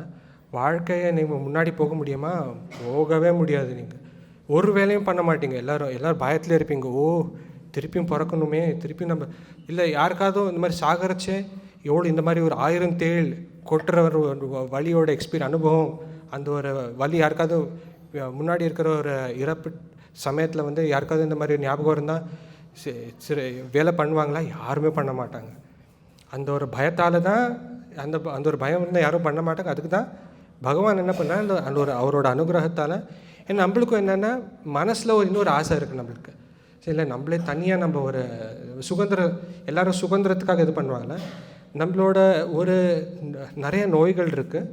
வாழ்க்கையை நீங்கள் முன்னாடி போக முடியுமா? போகவே முடியாது. நீங்கள் ஒரு வேலையும் பண்ண மாட்டீங்க. எல்லோரும் பயத்தில் இருப்பீங்க. ஓ திருப்பியும் பிறக்கணுமே, திருப்பியும் நம்ம இல்லை யாருக்காதும் இந்த மாதிரி சாகரைச்சே எவ்வளோ இந்த மாதிரி ஒரு 1000 தேள் கொட்டுற ஒரு வலியோட அனுபவம், அந்த ஒரு வலி யாருக்காவது முன்னாடி இருக்கிற ஒரு இறப்பு சமயத்தில் வந்து யாருக்காவது இந்த மாதிரி ஞாபகம் இருந்தால் சரி வேலை பண்ணுவாங்களா? யாருமே பண்ண மாட்டாங்க. அந்த ஒரு பயத்தால் தான் அந்த ஒரு பயம் இருந்தால் யாரும் பண்ண மாட்டாங்க. அதுக்கு தான் பகவான் என்ன பண்ணால் அந்த அவரோட அனுகிரகத்தால் ஏன்னா நம்மளுக்கும் என்னென்னா மனசில் இன்னொரு ஆசை இருக்குது நம்மளுக்கு. சரி இல்லை நம்மளே தனியாக நம்ம ஒரு எல்லோரும் சுதந்திரத்துக்காக இது பண்ணுவாங்கள்ல. நம்மளோட நிறைய நோய்கள் இருக்குது.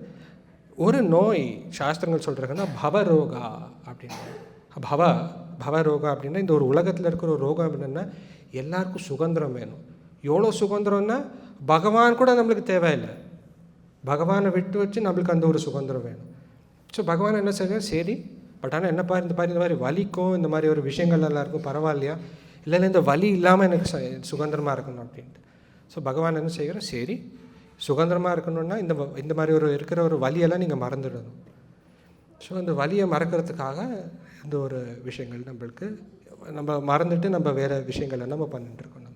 ஒரு நோய் சாஸ்திரங்கள் சொல்கிறாங்கன்னா பவரோகா அப்படின்னு. பவரோகா அப்படின்னா இந்த ஒரு உலகத்தில் இருக்கிற ஒரு ரோகம் அப்படின்னா எல்லாருக்கும் சுதந்திரம் வேணும். எவ்வளோ சுதந்திரம்னா பகவான் கூட நம்மளுக்கு தேவையில்லை. பகவானை விட்டு வச்சு நம்மளுக்கு அந்த ஒரு சுதந்திரம் வேணும். ஸோ பகவான் என்ன செய்ய சரி, பட் ஆனால் என்னப்பா இந்த மாதிரி வலிக்கும் இந்த மாதிரி ஒரு விஷயங்கள் எல்லாருக்கும் பரவாயில்லையா? இல்லை இந்த வலி இல்லாமல் எனக்கு சுதந்திரமாக இருக்கணும் அப்படின்ட்டு. ஸோ பகவான் என்ன செய்கிறோம், சரி சுதந்திரமாக இருக்கணும்னா இந்த மாதிரி இருக்கிற ஒரு வலியெல்லாம் நீங்கள் மறந்துடணும். ஸோ அந்த வலியை மறக்கிறதுக்காக இந்த ஒரு விஷயங்கள் நம்ம மறந்துட்டு நம்ம வேறு விஷயங்கள் நம்ம பண்ணிட்டுருக்கோம். நம்ம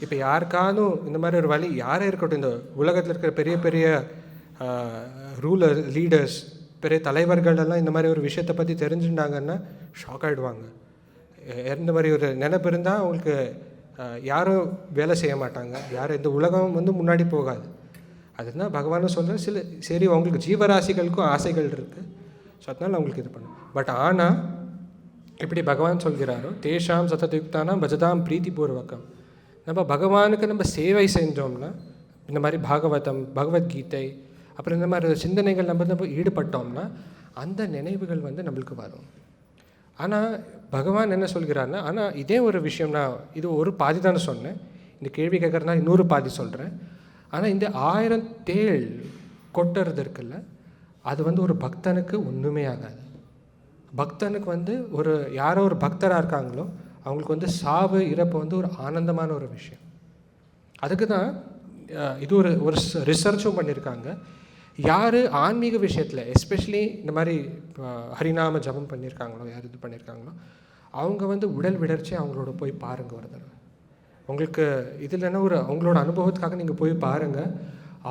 இப்போ யாருக்காலும் இந்த மாதிரி ஒரு வலி யாரே இருக்கட்டும், இந்த உலகத்தில் இருக்கிற பெரிய பெரிய லீடர்ஸ், பெரிய தலைவர்கள் எல்லாம் இந்த மாதிரி ஒரு விஷயத்தை பற்றி தெரிஞ்சுட்டாங்கன்னா ஷாக் ஆகிடுவாங்க. இந்த மாதிரி ஒரு நினைப்பு இருந்தால் அவங்களுக்கு யாரும் வேலை செய்ய மாட்டாங்க, யாரும் இந்த உலகம் முன்னாடி போகாது. அதுதான் பகவானும் சொல்கிற சரி அவங்களுக்கு ஜீவராசிகளுக்கும் ஆசைகள் இருக்குது. ஸோ அதனால் அவங்களுக்கு இது பண்ணும். பட் ஆனால் இப்படி பகவான் சொல்கிறாரோ தேஷாம் சதயுக்தானாம் பஜதாம் பிரீத்திபூர்வகம். நம்ம பகவானுக்கு நம்ம சேவை செஞ்சோம்னா இந்த மாதிரி பாகவதம், பகவத்கீதை, அப்புறம் இந்த மாதிரி சிந்தனைகள் நம்ம ஈடுபட்டோம்னா அந்த நினைவுகள் நம்மளுக்கு வரும். ஆனால் பகவான் என்ன சொல்கிறாருன்னா, ஆனால் இதே ஒரு விஷயம் நான் இது ஒரு பாதி தானே சொன்னேன், இந்த கேள்வி கேட்குறதுனா இன்னொரு பாதி சொல்கிறேன். ஆனால் இந்த 1000 தேள் கொட்டுறது இருக்குல்ல, அது ஒரு பக்தனுக்கு ஒன்றுமே ஆகாது. பக்தனுக்கு யாரோ ஒரு பக்தராக இருக்காங்களோ அவங்களுக்கு சாவு இறப்பு ஒரு ஆனந்தமான ஒரு விஷயம். அதுக்கு தான் இது ஒரு ரிசர்ச்சும் பண்ணியிருக்காங்க. யார் ஆன்மீக விஷயத்தில் எஸ்பெஷலி இந்த மாதிரி ஹரிநாம ஜபம் பண்ணியிருக்காங்களோ, யார் இது பண்ணியிருக்காங்களோ அவங்க உடல் விடர்ச்சி அவங்களோட போய் பாருங்கள் ஒரு தடவை. உங்களுக்கு இதில்னா அவங்களோட அனுபவத்துக்காக நீங்கள் போய் பாருங்கள்,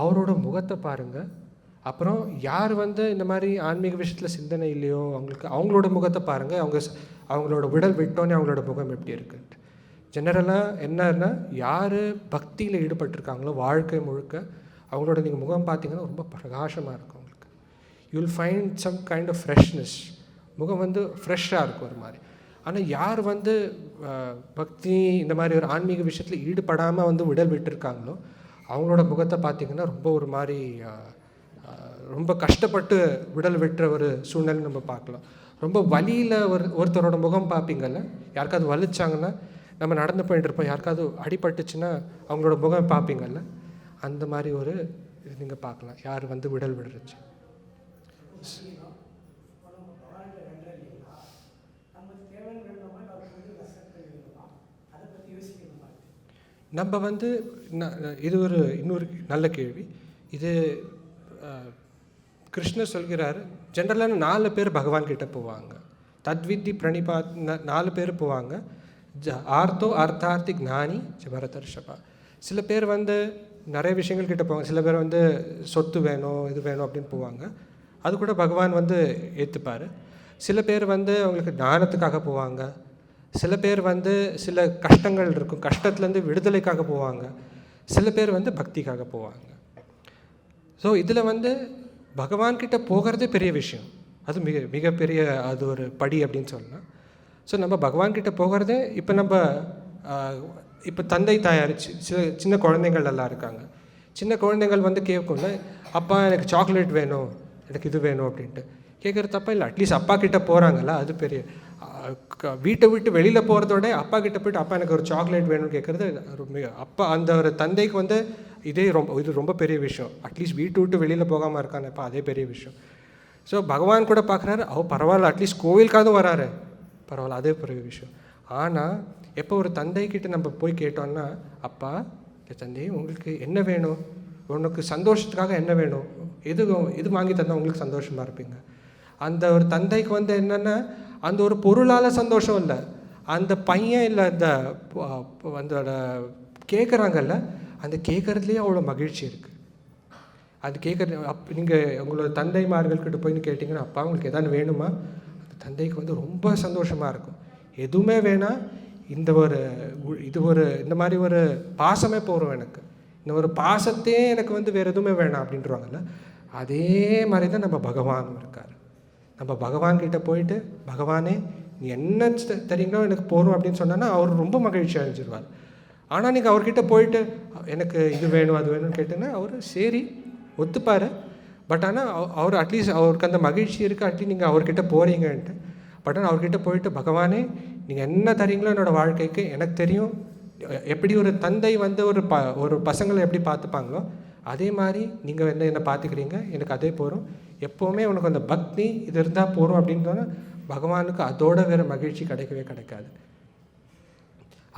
அவரோட முகத்தை பாருங்கள். அப்புறம் யார் இந்த மாதிரி ஆன்மீக விஷயத்தில் சிந்தனை இல்லையோ அவங்களோட முகத்தை பாருங்கள். அவங்களோட உடல் விட்டோன்னே அவங்களோட முகம் எப்படி இருக்குன்ட்டு. ஜெனரலாக என்னன்னா யார் பக்தியில் ஈடுபட்டிருக்காங்களோ வாழ்க்கை முழுக்க அவங்களோட நீங்கள் முகம் பார்த்தீங்கன்னா ரொம்ப பிரகாசமாக இருக்கும். உங்களுக்கு you will find some kind of freshness. முகம் ஃப்ரெஷ்ஷாக இருக்கும் ஒரு மாதிரி. ஆனால் யார் பக்தி இந்த மாதிரி ஒரு ஆன்மீக விஷயத்தில் ஈடுபடாமல் உடல் விட்டுருக்காங்களோ அவங்களோட முகத்தை பார்த்திங்கன்னா ரொம்ப ஒரு மாதிரி ரொம்ப கஷ்டப்பட்டு உடல் விட்டுற ஒரு சூழ்நிலை நம்ம பார்க்கலாம். ரொம்ப வலியில் ஒருத்தரோட முகம் பார்ப்பீங்கள்ல, யாருக்காவது வலிச்சாங்கன்னா நம்ம நடந்து போயிட்டு இருப்போம், யாருக்காவது அடிபட்டுச்சுன்னா அவங்களோட முகம் பார்ப்பீங்கள்ல, அந்த மாதிரி ஒரு இது நீங்கள் பார்க்கலாம். யார் வந்து விடல் விடுறச்சு. நம்ம வந்து இது ஒரு இன்னொரு நல்ல கேள்வி. இது கிருஷ்ணர் சொல்கிறார், ஜென்ரலான 4 பேர் பகவான் கிட்டே போவாங்க. தத்வித்தி பிரணிபாத் 4 பேர் போவாங்க. ஆர்த்தோ அர்த்தார்த்தி ஞானி பரதர்ஷபா. சில பேர் வந்து நிறைய விஷயங்கள் கிட்டே போவாங்க. சில பேர் வந்து சொத்து வேணும், இது வேணும் அப்படின்னு போவாங்க. அது கூட பகவான் வந்து ஏற்றுப்பார். சில பேர் வந்து அவங்களுக்கு ஞானத்துக்காக போவாங்க. சில பேர் வந்து சில கஷ்டங்கள் இருக்கும், கஷ்டத்துலேருந்து விடுதலைக்காக போவாங்க. சில பேர் வந்து பக்திக்காக போவாங்க. ஸோ இதில் வந்து பகவான்கிட்ட போகிறதே பெரிய விஷயம். அது மிகப்பெரிய அது ஒரு படி அப்படின்னு சொல்லலாம். ஸோ நம்ம பகவான்கிட்ட போகிறதே இப்போ தந்தை தாயார் சின்ன குழந்தைங்கள் எல்லாம் இருக்காங்க. சின்ன குழந்தைங்கள் வந்து கேட்கும்ல, அப்பா எனக்கு சாக்லேட் வேணும், எனக்கு இது வேணும் அப்படின்ட்டு கேட்குறது தப்பா இல்லை. அட்லீஸ்ட் அப்பா கிட்டே போகிறாங்கல்ல, அது பெரிய. வீட்டை விட்டு வெளியில் போகிறதோட அப்பா கிட்டே போய்ட்டு அப்பா எனக்கு ஒரு சாக்லேட் வேணும்னு கேட்குறது அப்பா அந்த ஒரு தந்தைக்கு வந்து இது ரொம்ப பெரிய விஷயம். அட்லீஸ்ட் வீட்டை விட்டு வெளியில் போகாமல் இருக்கானப்பா, அதே பெரிய விஷயம். ஸோ பகவான் கூட பார்க்குறாரு, பரவாயில்ல, அட்லீஸ்ட் கோவிலுக்காவது வராரு, பரவாயில்ல, அதே பெரிய விஷயம். ஆனால் எப்போ ஒரு தந்தைக்கிட்ட நம்ம போய் கேட்டோம்னா, அப்பா தந்தை உங்களுக்கு என்ன வேணும், உனக்கு சந்தோஷத்துக்காக என்ன வேணும், எது வாங்கி தந்தால் உங்களுக்கு சந்தோஷமாக இருப்பீங்க. அந்த ஒரு தந்தைக்கு வந்து என்னென்னா, அந்த ஒரு பொருளால் சந்தோஷம் இல்லை, அந்த பையன் இல்லை அந்த கேட்குறாங்கல்ல, அந்த கேட்குறதுலேயே அவ்வளோ மகிழ்ச்சி இருக்குது. அது கேட்குறது நீங்கள் உங்களோட தந்தைமார்கள்கிட்ட போய் கேட்டிங்கன்னா, அப்பா உங்களுக்கு எதாவது வேணுமா, அந்த தந்தைக்கு வந்து ரொம்ப சந்தோஷமாக இருக்கும். எதுவுமே வேணாம், இந்த மாதிரி ஒரு பாசமே போகிறோம், எனக்கு இந்த ஒரு பாசத்தையே எனக்கு வந்து வேறு எதுவுமே வேணாம் அப்படின்றவாங்கல்ல. அதே மாதிரி தான் நம்ம பகவானும் இருக்கார். நம்ம பகவான்கிட்ட போயிட்டு, பகவானே நீ என்ன தெரியுங்களோ எனக்கு போகிறோம் அப்படின்னு சொன்னால் அவர் ரொம்ப மகிழ்ச்சி அடைஞ்சிருவார். ஆனால் நீங்கள் அவர்கிட்ட போயிட்டு எனக்கு இது வேணும் அது வேணும்னு கேட்டேன்னா அவர் சரி ஒத்துப்பார். பட் ஆனால் அவர் அட்லீஸ்ட் அவருக்கு அந்த மகிழ்ச்சி இருக்குது, அட்லீஸ்ட் நீங்கள் அவர்கிட்ட போகிறீங்கன்ட்டு. பட் ஆனால் அவர்கிட்ட போயிட்டு, பகவானே நீங்கள் என்ன தரீங்களோ என்னோடய வாழ்க்கைக்கு எனக்கு தெரியும். எப்படி ஒரு தந்தை வந்து ஒரு பசங்களை எப்படி பார்த்துப்பாங்களோ அதே மாதிரி நீங்கள் என்ன பார்த்துக்கிறீங்க, எனக்கு அதே போகிறோம். எப்போவுமே உனக்கு அந்த பக்தி இது இருந்தால் போகிறோம் அப்படின்றோன்னா பகவானுக்கு அதோட வேறு மகிழ்ச்சி கிடைக்கவே கிடைக்காது.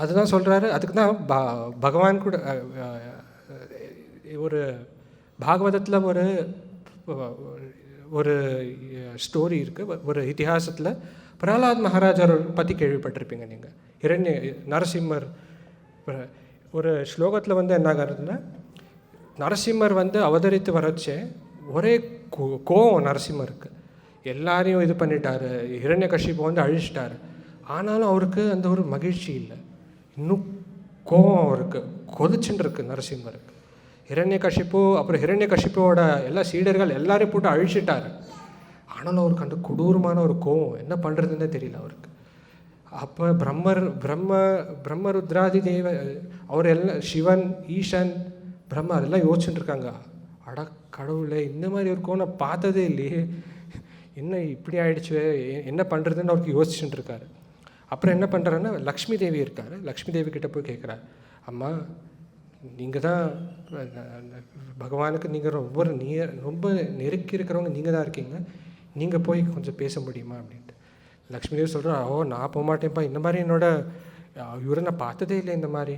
அதுதான் சொல்கிறாரு. அதுக்கு தான் பகவான் கூட ஒரு பாகவதத்தில் ஒரு ஸ்டோரி இருக்குது, ஒரு இதிகாசத்தில் பிரகலாத் மகாராஜர் பற்றி கேள்விப்பட்டிருப்பீங்க நீங்கள். நரசிம்மர் ஒரு ஸ்லோகத்தில் வந்து என்ன ஆகிறதுனா, நரசிம்மர் வந்து அவதரித்து வரச்சே ஒரே கோவம் நரசிம்மருக்கு. எல்லாரையும் இது பண்ணிட்டாரு, ஹிரண்யகசிபு வந்து அழிச்சிட்டாரு. ஆனாலும் அவருக்கு அந்த ஒரு மகிழ்ச்சி இல்லை, இன்னும் கோவம் அவருக்கு கொதிச்சுன்னு இருக்கு நரசிம்மருக்கு. ஹிரண்யகசிபு அப்புறம் ஹிரண்யகசிபுவோட எல்லா சீடர்கள் எல்லாரையும் போட்டு அழிச்சிட்டாரு. ஆனாலும் அவருக்கு அந்த கொடூரமான ஒரு கோவம், என்ன பண்ணுறதுன்னே தெரியல அவருக்கு. அப்போ பிரம்மருத்ராதி தேவ அவர் எல்லாம், சிவன், ஈசன், பிரம்மா அதெல்லாம் யோசிச்சுட்டு இருக்காங்க. அட கடவுளே, இந்த மாதிரி ஒரு கோவம் நான் பார்த்ததே இல்லையே, என்ன இப்படி ஆயிடுச்சு, என்ன பண்ணுறதுன்னு அவருக்கு யோசிச்சுட்டு இருக்காரு. அப்புறம் என்ன பண்ணுறாருன்னா, லக்ஷ்மி தேவி இருக்கார், லக்ஷ்மி தேவி கிட்டே போய் கேட்குறாரு, அம்மா நீங்கள் தான் பகவானுக்கு நீங்கள் ரொம்ப நெருக்கி இருக்கிறவங்க நீங்கள் தான் இருக்கீங்க, நீங்கள் போய் கொஞ்சம் பேச முடியுமா அப்படின்ட்டு. லக்ஷ்மி தேவி சொல்கிறா, நான் போக மாட்டேன்ப்பா, இந்த மாதிரி இவரை நான் பார்த்ததே இல்லை, இந்த மாதிரி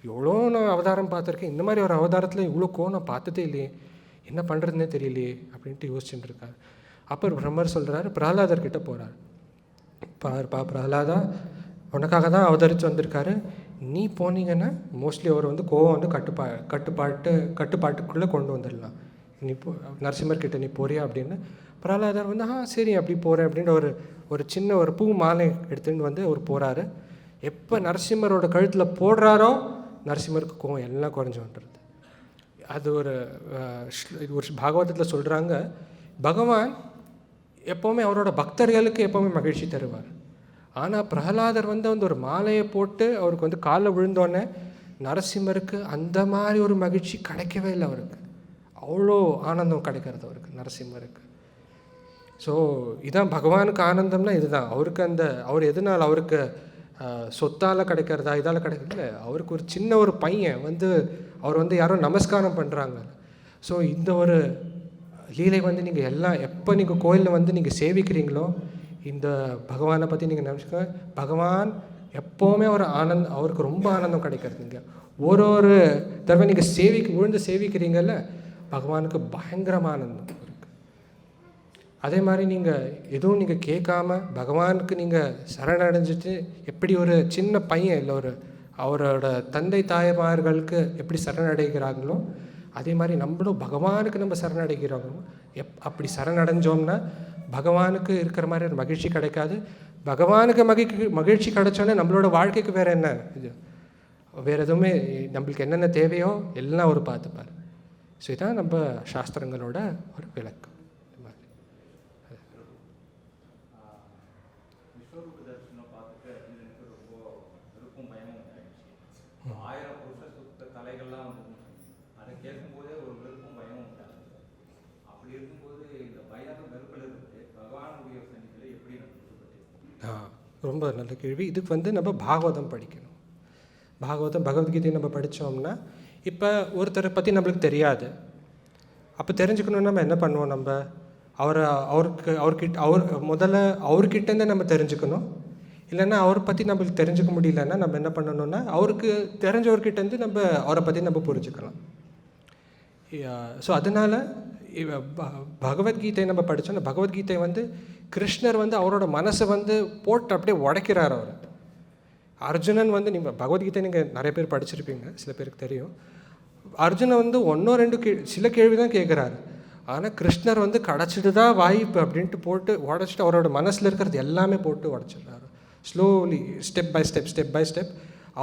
எவ்வளோ நான் அவதாரம் பார்த்துருக்கேன், இந்த மாதிரி ஒரு அவதாரத்தில் இவ்வளோ நான் பார்த்ததே இல்லையே, என்ன பண்ணுறதுனே தெரியலையே அப்படின்ட்டு யோசிச்சுட்டு இருக்காரு. அப்புறம் பிரம்மர் சொல்கிறாரு, பிரகலாதர்கிட்ட போகிறார். பாருப்பா பிரகலாதா, உனக்காக தான் அவதரித்து வந்திருக்காரு, நீ போனீங்கன்னா மோஸ்ட்லி அவர் வந்து கோவம் வந்து கட்டுப்பாட்டுக்குள்ளே கொண்டு வந்துடலாம், நீ நரசிம்மர்கிட்ட நீ போறியா அப்படின்னு. பிரகலாதர் வந்து சரி அப்படி போகிறேன் அப்படின்ட்டு ஒரு சின்ன ஒரு பூ மாலை எடுத்துகிட்டு வந்து அவர் போகிறாரு. எப்போ நரசிம்மரோட கழுத்தில் போடுறாரோ நரசிம்மருக்கு கோவம் எல்லாம் குறைஞ்சி வந்துடுது. அது ஒரு பாகவதத்தில் சொல்கிறாங்க, பகவான் எப்போவுமே அவரோட பக்தர்களுக்கு எப்போவுமே மகிழ்ச்சி தருவார். ஆனால் பிரகலாதர் வந்து ஒரு மாலையை போட்டு அவருக்கு வந்து காலில் விழுந்தோடனே நரசிம்மருக்கு அந்த மாதிரி ஒரு மகிழ்ச்சி கிடைக்கவே இல்லை. அவருக்கு அவ்வளோ ஆனந்தம் கிடைக்கிறது அவருக்கு நரசிம்மருக்கு. ஸோ இதான் பகவானுக்கு ஆனந்தம்னா இதுதான். அவருக்கு அவர் எதனால் அவருக்கு சொத்தால் கிடைக்கிறதா இதால் கிடைக்கிறதில்ல. அவருக்கு ஒரு சின்ன ஒரு பையன் அவர் யாரோ நமஸ்காரம் பண்ணுறாங்க. ஸோ இந்த ஒரு லீலை நீங்கள் எல்லாம் எப்போ நீங்கள் கோயிலில் நீங்கள் சேவிக்கிறீங்களோ இந்த பகவானை பற்றி நீங்கள் நினச்சிக்க. பகவான் எப்போவுமே ஒரு அவருக்கு ரொம்ப ஆனந்தம் கிடைக்கிறதுங்க. ஒரு தடவை நீங்கள் விழுந்து சேவிக்கிறீங்கல்ல, பகவானுக்கு பயங்கரமான ஆனந்தம் இருக்குது. அதே மாதிரி எதுவும் கேட்காம பகவானுக்கு சரணடைஞ்சிட்டு எப்படி ஒரு சின்ன பையன் இல்லை அவரோட தந்தை தாய்மார்களுக்கு எப்படி சரணடைகிறாங்களோ அதே மாதிரி நம்மளும் பகவானுக்கு நம்ம சரணடைகிறோம். அப்படி சரணடைஞ்சோம்னா பகவானுக்கு இருக்கிற மாதிரி ஒரு மகிழ்ச்சி கிடைக்காது. பகவானுக்கு மகிழ்ச்சி கிடைச்சோன்னே நம்மளோட வாழ்க்கைக்கு வேறு என்ன இது, வேறு எதுவுமே நம்மளுக்கு என்னென்ன தேவையோ எல்லாம் அவர் பார்த்துப்பார். ஸோ இதான் நம்ம சாஸ்திரங்களோட ஒரு விளக்கம். ரொம்ப நல்ல கேள்வி. இதுக்கு நம்ம பாகவதம் படிக்கணும். பகவத்கீதையை நம்ம படித்தோம்னா இப்போ ஒருத்தரை பற்றி நம்மளுக்கு தெரியாது. அப்போ தெரிஞ்சுக்கணுன்னா நம்ம என்ன பண்ணுவோம், நம்ம முதல்ல அவர்கிட்டேருந்து நம்ம தெரிஞ்சுக்கணும். இல்லைன்னா அவரை பற்றி நம்மளுக்கு தெரிஞ்சுக்க முடியலன்னா நம்ம என்ன பண்ணணும்னா அவருக்கு தெரிஞ்சவர்கிட்டேருந்து நம்ம அவரை பற்றி நம்ம புரிஞ்சுக்கலாம். ஸோ அதனால் பகவத்கீதை நம்ம படித்தோன்னா பகவத்கீதை கிருஷ்ணர் அவரோட மனசை போட்டு அப்படியே உடைக்கிறார் அவர். அர்ஜுனன் நீங்கள் பகவத்கீதை நீங்கள் நிறைய பேர் படிச்சிருப்பீங்க, சில பேருக்கு தெரியும். அர்ஜுனன் ஒன்றோ ரெண்டு சில கேள்வி தான் கேட்குறாரு. ஆனால் கிருஷ்ணர் கிடச்சிட்டு தான் வாய்ப்பு அப்படின்ட்டு போட்டு உடச்சிட்டு அவரோட மனசில் இருக்கிறது எல்லாமே போட்டு உடச்சிடுறாரு. ஸ்லோலி ஸ்டெப் பை ஸ்டெப்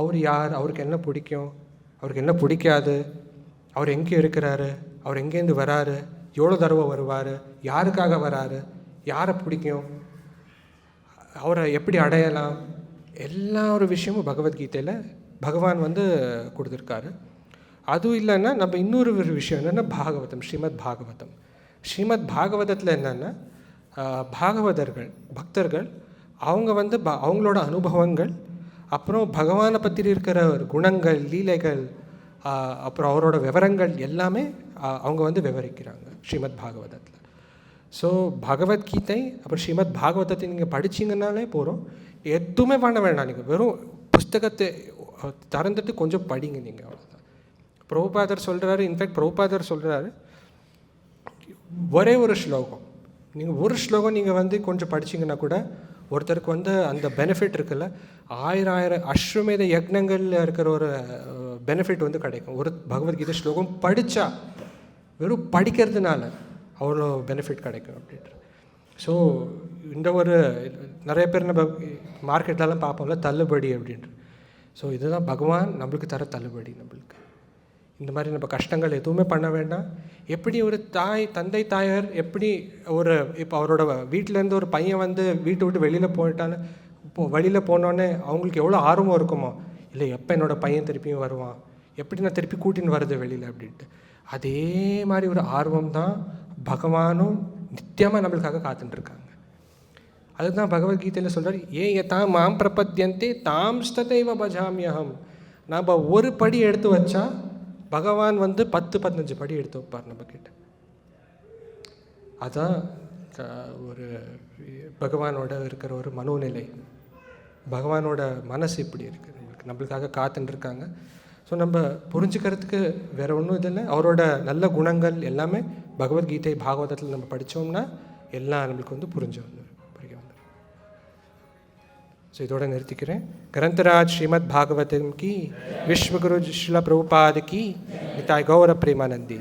அவர் யார், அவருக்கு என்ன பிடிக்கும், அவருக்கு என்ன பிடிக்காது, அவர் எங்கே இருக்கிறாரு, அவர் எங்கேருந்து வராரு, எவ்வளோ தடவை வருவார், யாருக்காக வராரு, யாரை பிடிக்கும், அவரை எப்படி அடையலாம், எல்லா ஒரு விஷயமும் பகவத்கீதையில் பகவான் கொடுத்துருக்காரு. அதுவும் இல்லைன்னா நம்ம இன்னொரு விஷயம் என்னென்னா பாகவதம், ஸ்ரீமத் பாகவதத்தில் என்னென்னா பாகவதர்கள் பக்தர்கள் அவங்க அவங்களோட அனுபவங்கள், அப்புறம் பகவானை பற்றி இருக்கிற குணங்கள், லீலைகள், அப்புறம் அவரோட விவரங்கள் எல்லாமே அவங்க விவரிக்கிறாங்க ஸ்ரீமத் பாகவதத்தில். ஸோ பகவத்கீதை அப்புறம் ஸ்ரீமத் பாகவதத்தை நீங்கள் படிச்சிங்கன்னாலே போகிறோம். எதுவுமே பண்ண வேண்டாம், நீங்கள் வெறும் புஸ்தகத்தை திறந்துட்டு கொஞ்சம் படிங்க நீங்கள், அவ்வளோதான். பிரபுபாதர் சொல்கிறாரு, இன்ஃபேக்ட் பிரபுபாதர் சொல்கிறாரு ஒரே ஒரு ஸ்லோகம் ஒரு ஸ்லோகம் நீங்கள் கொஞ்சம் படிச்சிங்கன்னா கூட ஒருத்தருக்கு அந்த பெனிஃபிட் இருக்குல்ல, ஆயிரம் அஸ்வமேத யக்னங்களில் இருக்கிற ஒரு பெனிஃபிட் கிடைக்கும். ஒரு பகவத்கீதை ஸ்லோகம் படித்தா, வெறும் படிக்கிறதுனால அவ்வளோ பெனிஃபிட் கிடைக்கும் அப்படின்ட்டு. ஸோ இந்த ஒரு நிறைய பேர் நம்ம மார்க்கெட்லலாம் பார்ப்போம்ல தள்ளுபடி அப்படின்ட்டு. ஸோ இதுதான் பகவான் நம்மளுக்கு தர தள்ளுபடி. நம்மளுக்கு இந்த மாதிரி நம்ம கஷ்டங்கள் எதுவுமே பண்ண வேண்டாம். எப்படி ஒரு தந்தை தாயார் எப்படி இப்போ அவரோட வீட்டிலேருந்து ஒரு பையன் வீட்டை விட்டு வெளியில் போயிட்டாலும் வெளியில் போனோடனே அவங்களுக்கு எவ்வளோ ஆர்வம் இருக்குமோ, இல்லை எப்போ என்னோடய பையன் திருப்பியும் வருவான், எப்படி நான் திருப்பி கூட்டின்னு வருது வெளியில் அப்படின்ட்டு. அதே மாதிரி ஒரு ஆர்வம் தான் பகவானும் நித்தியமாக நம்மளுக்காக காத்துட்டுருக்காங்க. அதுதான் பகவத்கீதையில் சொல்கிறார், தாம் மாம் பிரபத்யந்தே தாம் ஸ்ததைவ பஜாமியகம். நம்ம ஒரு படி எடுத்து வச்சா பகவான் 10-15 படி எடுத்து வைப்பார் நம்மக்கிட்ட. அதான் ஒரு பகவானோட இருக்கிற ஒரு மனோநிலை, பகவானோட மனசு இப்படி இருக்குது, நம்மளுக்காக காத்துட்டுருக்காங்க. ஸோ நம்ம புரிஞ்சுக்கிறதுக்கு வேறு ஒன்றும் இதில்லை. அவரோட நல்ல குணங்கள் எல்லாமே பகவத்கீதை பாகவதத்தில் நம்ம படித்தோம்னா எல்லாம் நம்மளுக்கு புரிஞ்சு வந்துடும். ஸோ இதோட நிறுத்திக்கிறேன். கிரந்தராஜ் ஸ்ரீமத் பாகவதம் கி, விஸ்வகுரு ஸ்ரீல பிரபுபாத் கி, நிதாய் கௌர பிரேமானந்தி.